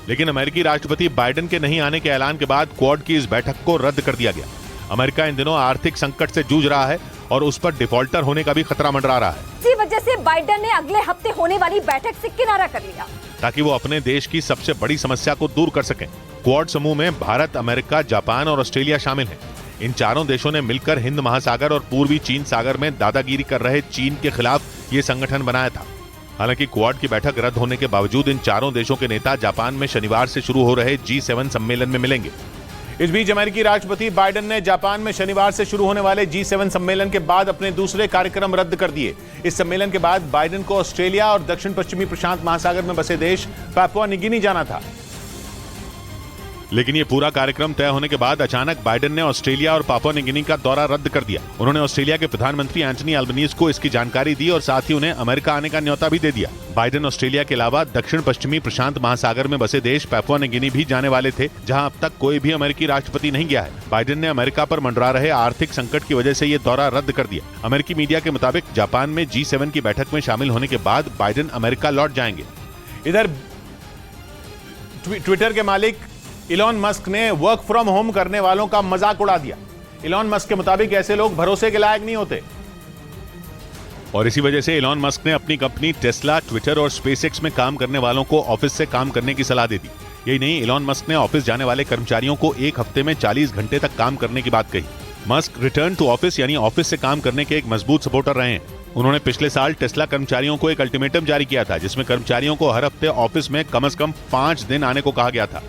लेकिन अमेरिकी राष्ट्रपति बाइडेन के नहीं आने के ऐलान के बाद क्वाड की इस बैठक को रद्द कर दिया गया। अमेरिका इन दिनों आर्थिक संकट से जूझ रहा है और उस पर डिफॉल्टर होने का भी खतरा मंडरा रहा है। इसी वजह से बाइडेन ने अगले हफ्ते होने वाली बैठक से किनारा कर लिया ताकि वो अपने देश की सबसे बड़ी समस्या को दूर कर सकें। क्वाड समूह में भारत, अमेरिका, जापान और ऑस्ट्रेलिया शामिल हैं। इन चारों देशों ने मिलकर हिंद महासागर और पूर्वी चीन सागर में दादागिरी कर रहे चीन के खिलाफ ये संगठन बनाया था। हालांकि क्वाड की बैठक रद्द होने के बावजूद इन चारों देशों के नेता जापान में शनिवार से शुरू हो रहे G7 सम्मेलन में मिलेंगे। इस बीच अमेरिकी राष्ट्रपति बाइडेन ने जापान में शनिवार से शुरू होने वाले G7 सम्मेलन के बाद अपने दूसरे कार्यक्रम रद्द कर दिए। इस सम्मेलन के बाद बाइडेन को ऑस्ट्रेलिया और दक्षिण पश्चिमी प्रशांत महासागर में बसे देश पापुआ न्यू गिनी जाना था, लेकिन ये पूरा कार्यक्रम तय होने के बाद अचानक बाइडेन ने ऑस्ट्रेलिया और पापुआ न्यू गिनी का दौरा रद्द कर दिया। उन्होंने ऑस्ट्रेलिया के प्रधानमंत्री एंटनी अल्बनीज को इसकी जानकारी दी और साथ ही उन्हें अमेरिका आने का न्योता भी दे दिया। बाइडेन ऑस्ट्रेलिया के अलावा दक्षिण पश्चिमी प्रशांत महासागर में बसे देश पापुआ न्यू गिनी भी जाने वाले थे, जहां अब तक कोई भी अमेरिकी राष्ट्रपति नहीं गया है। बाइडेन ने अमेरिका पर मंडरा रहे आर्थिक संकट की वजह से ये दौरा रद्द कर दिया। अमेरिकी मीडिया के मुताबिक जापान में G7 की बैठक में शामिल होने के बाद बाइडेन अमेरिका लौट जाएंगे। इधर ट्विटर के मालिक इलॉन मस्क ने वर्क फ्रॉम होम करने वालों का मजाक उड़ा दिया। इलॉन मस्क के मुताबिक ऐसे लोग भरोसे के लायक नहीं होते और इसी वजह से इलॉन मस्क ने अपनी कंपनी टेस्ला, ट्विटर और स्पेसएक्स में काम करने वालों को ऑफिस से काम करने की सलाह दे दी। यही नहीं, इलॉन मस्क ने ऑफिस जाने वाले कर्मचारियों को एक हफ्ते में 40 घंटे तक काम करने की बात कही। मस्क रिटर्न टू ऑफिस यानी ऑफिस से काम करने के एक मजबूत सपोर्टर रहे हैं। उन्होंने पिछले साल टेस्ला कर्मचारियों को एक अल्टीमेटम जारी किया था, जिसमें कर्मचारियों को हर हफ्ते ऑफिस में कम से कम 5 दिन आने को कहा गया था।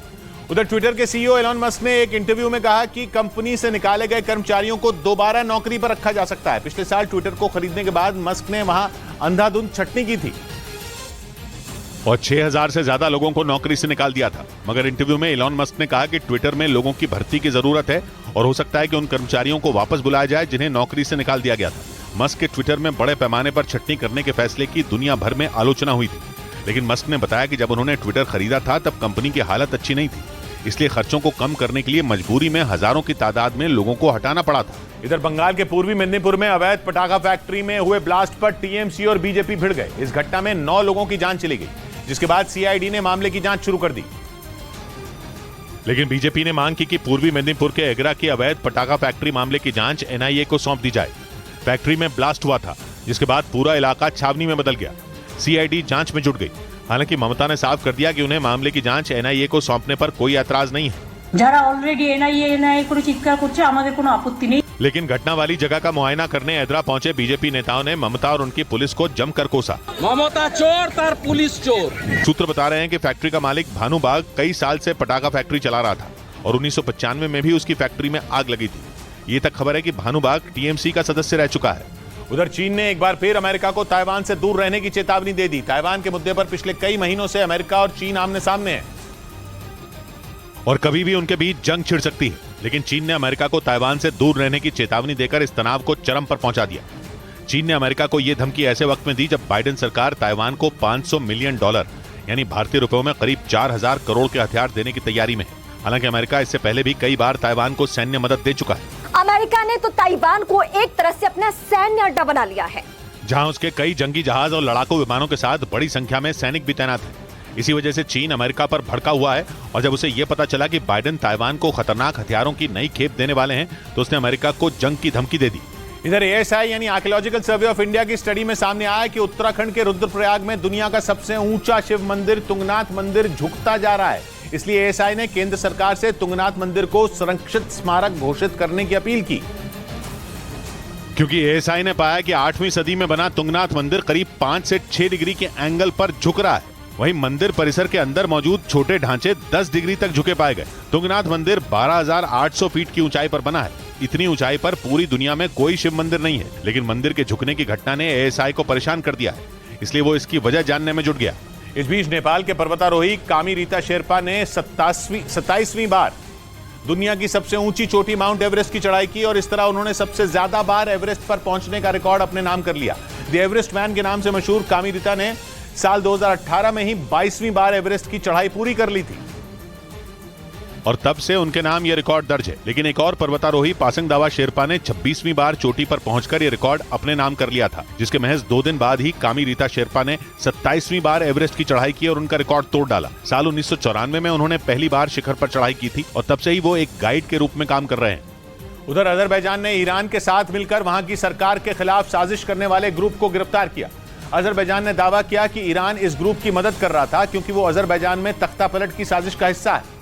उधर ट्विटर के CEO एलॉन मस्क ने एक इंटरव्यू में कहा कि कंपनी से निकाले गए कर्मचारियों को दोबारा नौकरी पर रखा जा सकता है। पिछले साल ट्विटर को खरीदने के बाद मस्क ने वहां अंधाधुंध छटनी की थी और 6000 से ज्यादा लोगों को नौकरी से निकाल दिया था। मगर इंटरव्यू में एलॉन मस्क ने कहा कि ट्विटर में लोगों की भर्ती की जरूरत है और हो सकता है कि उन कर्मचारियों को वापस बुलाया जाए जिन्हें नौकरी से निकाल दिया गया था। मस्क के ट्विटर में बड़े पैमाने पर छटनी करने के फैसले की दुनिया भर में आलोचना हुई थी, लेकिन मस्क ने बताया कि जब उन्होंने ट्विटर खरीदा था तब कंपनी की हालत अच्छी नहीं थी, इसलिए खर्चों को कम करने के लिए मजबूरी में हजारों की तादाद में लोगों को हटाना पड़ा था। इधर बंगाल के पूर्वी मेदिनीपुर में अवैध पटाखा फैक्ट्री में हुए ब्लास्ट पर टीएमसी और बीजेपी भिड़ गए। इस घटना में 9 लोगों की जान चली गई, जिसके बाद सीआईडी ने मामले की जांच शुरू कर दी। लेकिन बीजेपी ने मांग की कि पूर्वी मेदिनीपुर के एगरा की अवैध पटाखा फैक्ट्री मामले की जांच एनआईए को सौंप दी जाए। फैक्ट्री में ब्लास्ट हुआ था, जिसके बाद पूरा इलाका छावनी में बदल गया। सीआईडी जांच में जुट गई। हालांकि ममता ने साफ कर दिया कि उन्हें मामले की जांच एनआईए को सौंपने पर कोई ऐतराज नहीं है। যারা অলরেডি এনআইএ করে চিৎকার করছে আমাদের কোনো আপত্তি নেই। लेकिन घटना वाली जगह का मुआयना करने एदरा पहुंचे बीजेपी नेताओं ने ममता और उनकी पुलिस को जमकर कोसा। ममता चोर तार पुलिस चोर। सूत्र बता रहे हैं कि फैक्ट्री का मालिक भानु बाग कई साल से पटाखा फैक्ट्री चला रहा था और 1995 में भी उसकी फैक्ट्री में आग लगी थी। ये तक खबर है कि भानु बाग टीएमसी का सदस्य रह चुका है। उधर चीन ने एक बार फिर अमेरिका को ताइवान से दूर रहने की चेतावनी दे दी। ताइवान के मुद्दे पर पिछले कई महीनों से अमेरिका और चीन आमने सामने है और कभी भी उनके बीच जंग छिड़ सकती है। लेकिन चीन ने अमेरिका को ताइवान से दूर रहने की चेतावनी देकर इस तनाव को चरम पर पहुंचा दिया। चीन ने अमेरिका को यह धमकी ऐसे वक्त में दी जब बाइडेन सरकार ताइवान को $500 मिलियन यानी भारतीय रुपयों में करीब 4000 करोड़ के हथियार देने की तैयारी में है। हालांकि अमेरिका इससे पहले भी कई बार ताइवान को सैन्य मदद दे चुका है। अमेरिका ने तो ताइवान को एक तरह से अपना सैन्य अड्डा बना लिया है, जहां उसके कई जंगी जहाज और लड़ाकू विमानों के साथ बड़ी संख्या में सैनिक भी तैनात हैं। इसी वजह से चीन अमेरिका पर भड़का हुआ है और जब उसे यह पता चला कि बाइडेन ताइवान को खतरनाक हथियारों की नई खेप देने वाले हैं तो उसने अमेरिका को जंग की धमकी दे दी। इधर एएसआई यानी आर्कियोलॉजिकल सर्वे ऑफ इंडिया की स्टडी में सामने आया कि उत्तराखंड के रुद्रप्रयाग में दुनिया का सबसे ऊंचा शिव मंदिर तुंगनाथ मंदिर झुकता जा रहा है। इसलिए एएसआई ने केंद्र सरकार से तुंगनाथ मंदिर को संरक्षित स्मारक घोषित करने की अपील की, क्योंकि एएसआई ने पाया कि 8वीं सदी में बना तुंगनाथ मंदिर करीब 5 से 6 डिग्री के एंगल पर झुक रहा है। वहीं मंदिर परिसर के अंदर मौजूद छोटे ढांचे 10 डिग्री तक झुके पाए गए। तुंगनाथ मंदिर 12,800 फीट की ऊंचाई पर बना है। इतनी ऊंचाई पर पूरी दुनिया में कोई शिव मंदिर नहीं है, लेकिन मंदिर के झुकने की घटना ने एएसआई को परेशान कर दिया है, इसलिए वो इसकी वजह जानने में जुट गया। इस बीच नेपाल के पर्वतारोही कामी रीता शेरपा ने 27वीं बार दुनिया की सबसे ऊंची चोटी माउंट एवरेस्ट की चढ़ाई की और इस तरह उन्होंने सबसे ज्यादा बार एवरेस्ट पर पहुंचने का रिकॉर्ड अपने नाम कर लिया। द एवरेस्ट मैन के नाम से मशहूर कामी रीता ने साल 2018 में ही 22वीं बार एवरेस्ट की चढ़ाई पूरी कर ली थी और तब से उनके नाम ये रिकॉर्ड दर्ज है। लेकिन एक और पर्वतारोही पासंग दावा शेरपा ने 26वीं बार चोटी पर पहुंचकर ये रिकॉर्ड अपने नाम कर लिया था, जिसके महज 2 दिन बाद ही कामी रीता शेरपा ने 27वीं बार एवरेस्ट की चढ़ाई की और उनका रिकॉर्ड तोड़ डाला। साल 1994 में उन्होंने पहली बार शिखर पर चढ़ाई की थी और तब से ही वो एक गाइड के रूप में काम कर रहे हैं। उधर अजरबैजान ने ईरान के साथ मिलकर वहां की सरकार के खिलाफ साजिश करने वाले ग्रुप को गिरफ्तार किया। अजरबैजान ने दावा किया कि ईरान इस ग्रुप की मदद कर रहा था क्योंकि वो अजरबैजान में तख्ता पलट की साजिश का हिस्सा है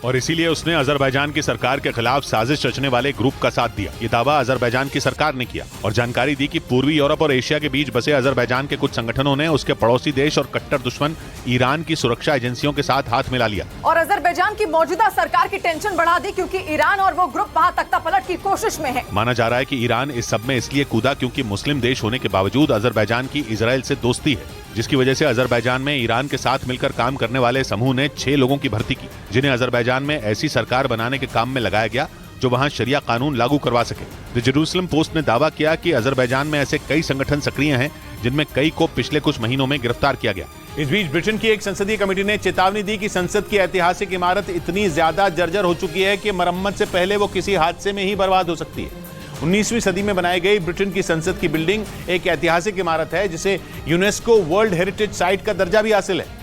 और इसीलिए उसने अजरबैजान की सरकार के खिलाफ साजिश रचने वाले ग्रुप का साथ दिया। ये दावा अजरबैजान की सरकार ने किया और जानकारी दी कि पूर्वी यूरोप और एशिया के बीच बसे अजरबैजान के कुछ संगठनों ने उसके पड़ोसी देश और कट्टर दुश्मन ईरान की सुरक्षा एजेंसियों के साथ हाथ मिला लिया और अजरबैजान की मौजूदा सरकार की टेंशन बढ़ा दी क्योंकि ईरान और वो ग्रुप वहां तख्ता पलट की कोशिश में है। माना जा रहा है कि ईरान इस सब में इसलिए कूदा क्योंकि मुस्लिम देश होने के बावजूद अजरबैजान की इजराइल से दोस्ती है, जिसकी वजह से अजरबैजान में ईरान के साथ मिलकर काम करने वाले समूह ने 6 लोगों की भर्ती की, जिन्हें अजरबैजान में ऐसी सरकार बनाने के काम में लगाया गया जो वहां शरिया कानून लागू करवा सके। द जेरूसलम पोस्ट ने दावा किया कि अजरबैजान में ऐसे कई संगठन सक्रिय हैं जिनमें कई को पिछले कुछ महीनों में गिरफ्तार किया गया। इस बीच ब्रिटेन की एक संसदीय कमेटी ने चेतावनी दी कि संसद की ऐतिहासिक इमारत इतनी ज्यादा जर्जर हो चुकी है कि मरम्मत से पहले वो किसी हादसे में ही बर्बाद हो सकती है। 19वीं सदी में बनाई गई ब्रिटेन की संसद की बिल्डिंग एक ऐतिहासिक इमारत है जिसे यूनेस्को वर्ल्ड हेरिटेज साइट का दर्जा भी हासिल है।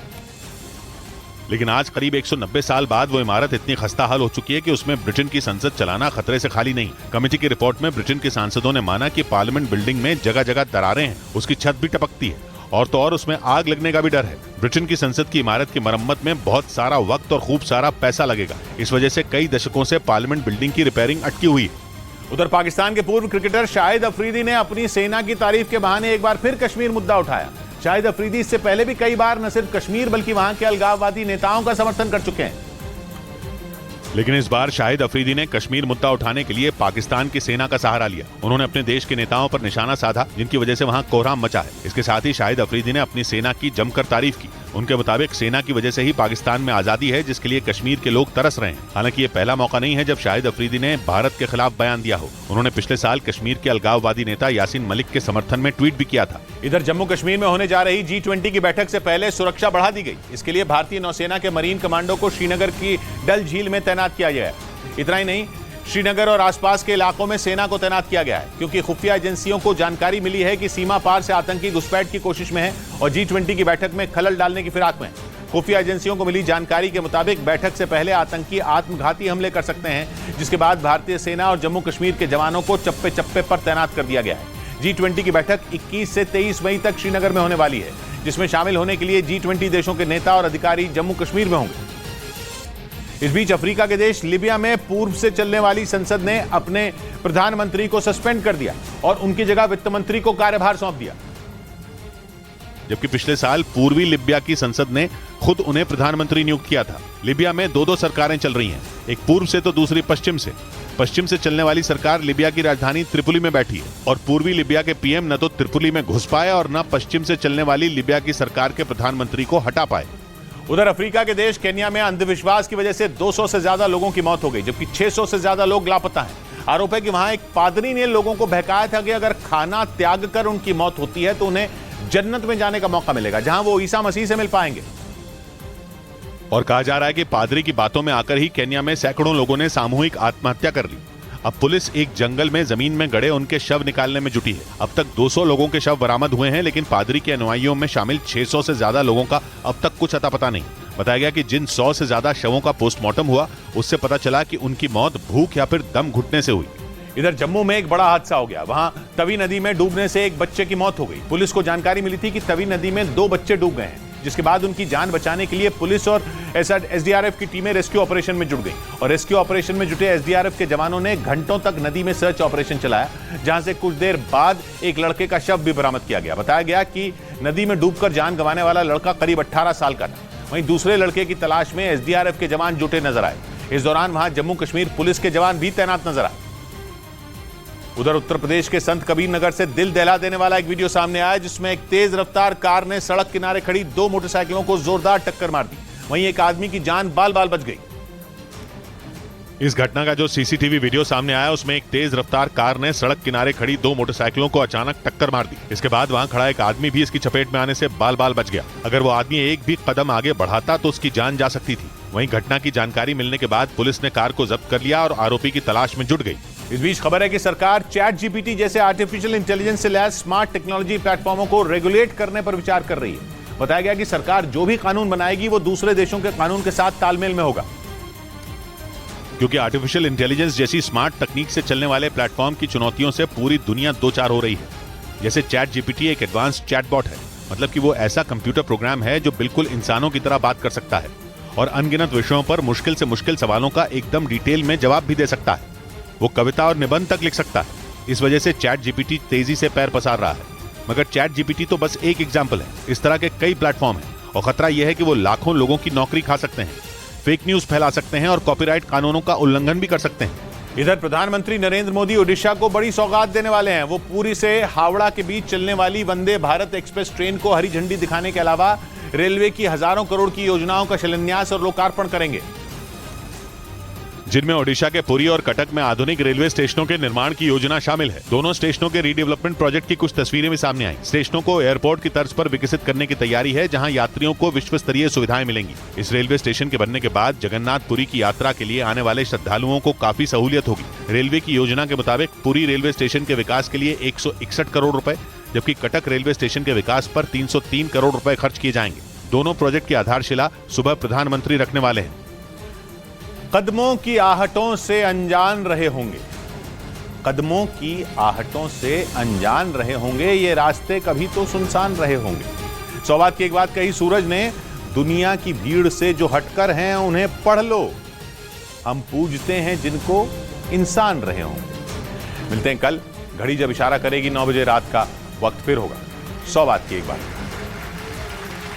लेकिन आज करीब 190 साल बाद वो इमारत इतनी खस्ता हाल हो चुकी है कि उसमें ब्रिटेन की संसद चलाना खतरे से खाली नहीं। कमेटी की रिपोर्ट में ब्रिटेन के सांसदों ने माना कि पार्लियामेंट बिल्डिंग में जगह जगह दरारें हैं, उसकी छत भी टपकती है और तो और उसमें आग लगने का भी डर है। ब्रिटेन की संसद की इमारत की मरम्मत में बहुत सारा वक्त और खूब सारा पैसा लगेगा। इस वजह से कई दशकों से पार्लियामेंट बिल्डिंग की रिपेयरिंग अटकी हुई है। उधर पाकिस्तान के पूर्व क्रिकेटर शाहिद अफरीदी ने अपनी सेना की तारीफ के बहाने एक बार फिर कश्मीर मुद्दा उठाया। शाहिद अफरीदी इससे पहले भी कई बार न सिर्फ कश्मीर बल्कि वहां के अलगाववादी नेताओं का समर्थन कर चुके हैं, लेकिन इस बार शाहिद अफरीदी ने कश्मीर मुद्दा उठाने के लिए पाकिस्तान की सेना का सहारा लिया। उन्होंने अपने देश के नेताओं पर निशाना साधा जिनकी वजह से वहां कोहराम मचा है। इसके साथ ही शाहिद अफरीदी ने अपनी सेना की जमकर तारीफ की उनके मुताबिक सेना की वजह से ही पाकिस्तान में आजादी है, जिसके लिए कश्मीर के लोग तरस रहे हैं। हालांकि ये पहला मौका नहीं है जब शाहिद अफरीदी ने भारत के खिलाफ बयान दिया हो। उन्होंने पिछले साल कश्मीर के अलगाववादी नेता यासीन मलिक के समर्थन में ट्वीट भी किया था। इधर जम्मू कश्मीर में होने जा रही G20 की बैठक से पहले सुरक्षा बढ़ा दी गई। इसके लिए भारतीय नौसेना के मरीन कमांडो को श्रीनगर की डल झील में तैनात किया गया है। इतना ही नहीं, श्रीनगर और आसपास के इलाकों में सेना को तैनात किया गया है, क्योंकि खुफिया एजेंसियों को जानकारी मिली है कि सीमा पार से आतंकी घुसपैठ की कोशिश में है और G20 की बैठक में खलल डालने की फिराक में है। खुफिया एजेंसियों को मिली जानकारी के मुताबिक बैठक से पहले आतंकी आत्मघाती हमले कर सकते हैं, जिसके बाद भारतीय सेना और जम्मू कश्मीर के जवानों को चप्पे चप्पे पर तैनात कर दिया गया है। G20 की बैठक 21 से 23 मई तक श्रीनगर में होने वाली है, जिसमें शामिल होने के लिए G20 देशों के नेता और अधिकारी जम्मू कश्मीर में होंगे। इस बीच अफ्रीका के देश लीबिया में पूर्व से चलने वाली संसद ने अपने प्रधानमंत्री को सस्पेंड कर दिया और उनकी जगह वित्त मंत्री को कार्यभार सौंप दिया। जबकि पिछले साल पूर्वी लीबिया की संसद ने खुद उन्हें प्रधानमंत्री नियुक्त किया था। लीबिया में दो सरकारें चल रही हैं, एक पूर्व से तो दूसरी पश्चिम से। पश्चिम से चलने वाली सरकार लीबिया की राजधानी त्रिपुली में बैठी है और पूर्वी लीबिया के पीएम न तो त्रिपुली में घुस पाए और न पश्चिम से चलने वाली लीबिया की सरकार के प्रधानमंत्री को हटा पाए। उधर अफ्रीका के देश केन्या में अंधविश्वास की वजह से 200 से ज्यादा लोगों की मौत हो गई, जबकि 600 से ज्यादा लोग लापता हैं। आरोप है कि वहां एक पादरी ने लोगों को बहकाया था कि अगर खाना त्याग कर उनकी मौत होती है तो उन्हें जन्नत में जाने का मौका मिलेगा, जहां वो ईसा मसीह से मिल पाएंगे। और कहा जा रहा है कि पादरी की बातों में आकर ही केन्या में सैकड़ों लोगों ने सामूहिक आत्महत्या कर ली। अब पुलिस एक जंगल में जमीन में गड़े उनके शव निकालने में जुटी है। अब तक 200 लोगों के शव बरामद हुए हैं, लेकिन पादरी के अनुयायियों में शामिल 600 से ज्यादा लोगों का अब तक कुछ अता पता नहीं। बताया गया कि जिन 100 से ज्यादा शवों का पोस्टमार्टम हुआ, उससे पता चला कि उनकी मौत भूख या फिर दम घुटने से हुई। इधर जम्मू में एक बड़ा हादसा हो गया। वहां तवी नदी में डूबने से एक बच्चे की मौत हो गई। पुलिस को जानकारी मिली थी कि तवी नदी में 2 बच्चे डूब गए हैं, जिसके बाद उनकी जान बचाने के लिए पुलिस और एसडीआरएफ की टीमें रेस्क्यू ऑपरेशन में जुट गई और रेस्क्यू ऑपरेशन में जुटे एसडीआरएफ के जवानों ने घंटों तक नदी में सर्च ऑपरेशन चलाया, जहां से कुछ देर बाद एक लड़के का शव भी बरामद किया गया। बताया गया कि नदी में डूबकर जान गंवाने वाला लड़का करीब 18 साल का था। वहीं दूसरे लड़के की तलाश में एसडीआरएफ के जवान जुटे नजर आए। इस दौरान वहां जम्मू कश्मीर पुलिस के जवान भी तैनात नजर आए। उधर उत्तर प्रदेश के संत कबीर नगर से दिल दहला देने वाला एक वीडियो सामने आया, जिसमें एक तेज रफ्तार कार ने सड़क किनारे खड़ी 2 मोटरसाइकिलों को जोरदार टक्कर मार दी। वहीं एक आदमी की जान बाल बाल बच गई। इस घटना का जो सीसीटीवी वीडियो सामने आया, उसमें एक तेज रफ्तार कार ने सड़क किनारे खड़ी 2 मोटरसाइकिलों को अचानक टक्कर मार दी। इसके बाद वहां खड़ा एक आदमी भी इसकी चपेट में आने से बाल बाल बच गया। अगर वो आदमी एक भी कदम आगे बढ़ाता तो उसकी जान जा सकती थी। वहीं घटना की जानकारी मिलने के बाद पुलिस ने कार को जब्त कर लिया और आरोपी की तलाश में जुट गई। इस बीच खबर है कि सरकार ChatGPT जैसे आर्टिफिशियल इंटेलिजेंस से लैस स्मार्ट टेक्नोलॉजी प्लेटफॉर्मों को रेगुलेट करने पर विचार कर रही है। बताया गया कि सरकार जो भी कानून बनाएगी वो दूसरे देशों के कानून के साथ तालमेल में होगा, क्योंकि आर्टिफिशियल इंटेलिजेंस जैसी स्मार्ट तकनीक से चलने वाले प्लेटफॉर्म की चुनौतियों से पूरी दुनिया दो चार हो रही है। जैसे ChatGPT एक एडवांस चैटबॉट है, मतलब कि वो ऐसा कंप्यूटर प्रोग्राम है जो बिल्कुल इंसानों की तरह बात कर सकता है और अनगिनत विषयों पर मुश्किल से मुश्किल सवालों का एकदम डिटेल में जवाब भी दे सकता है। वो कविता और निबंध तक लिख सकता है। इस वजह से ChatGPT तेजी से पैर पसार रहा है। मगर ChatGPT तो बस एक एग्जाम्पल है। इस तरह के कई प्लेटफॉर्म हैं और खतरा यह है कि वो लाखों लोगों की नौकरी खा सकते हैं, फेक न्यूज फैला सकते हैं और कॉपीराइट कानूनों का उल्लंघन भी कर सकते हैं। इधर प्रधानमंत्री नरेंद्र मोदी ओडिशा को बड़ी सौगात देने वाले हैं। वो पुरी से हावड़ा के बीच चलने वाली वंदे भारत एक्सप्रेस ट्रेन को हरी झंडी दिखाने के अलावा रेलवे की हजारों करोड़ की योजनाओं का शिलान्यास और लोकार्पण करेंगे, जिनमें ओडिशा के पुरी और कटक में आधुनिक रेलवे स्टेशनों के निर्माण की योजना शामिल है। दोनों स्टेशनों के रीडेवलपमेंट प्रोजेक्ट की कुछ तस्वीरें भी सामने आई। स्टेशनों को एयरपोर्ट की तर्ज पर विकसित करने की तैयारी है, जहां यात्रियों को विश्व स्तरीय सुविधाएं मिलेंगी। इस रेलवे स्टेशन के बनने के बाद जगन्नाथपुरी की यात्रा के लिए आने वाले श्रद्धालुओं को काफी सहूलियत होगी। रेलवे की योजना के मुताबिक पुरी रेलवे स्टेशन के विकास के लिए 161 करोड़ रुपए, जबकि कटक रेलवे स्टेशन के विकास पर 303 करोड़ रुपए खर्च किए जाएंगे। दोनों प्रोजेक्ट की आधारशिला सुबह प्रधानमंत्री रखने वाले हैं। कदमों की आहटों से अनजान रहे होंगे, कदमों की आहटों से अनजान रहे होंगे, ये रास्ते कभी तो सुनसान रहे होंगे। 100 बात की एक बात कही सूरज ने, दुनिया की भीड़ से जो हटकर हैं उन्हें पढ़ लो, हम पूजते हैं जिनको इंसान रहे होंगे। मिलते हैं कल, घड़ी जब इशारा करेगी 9 बजे रात का, वक्त फिर होगा 100 बात की एक बात।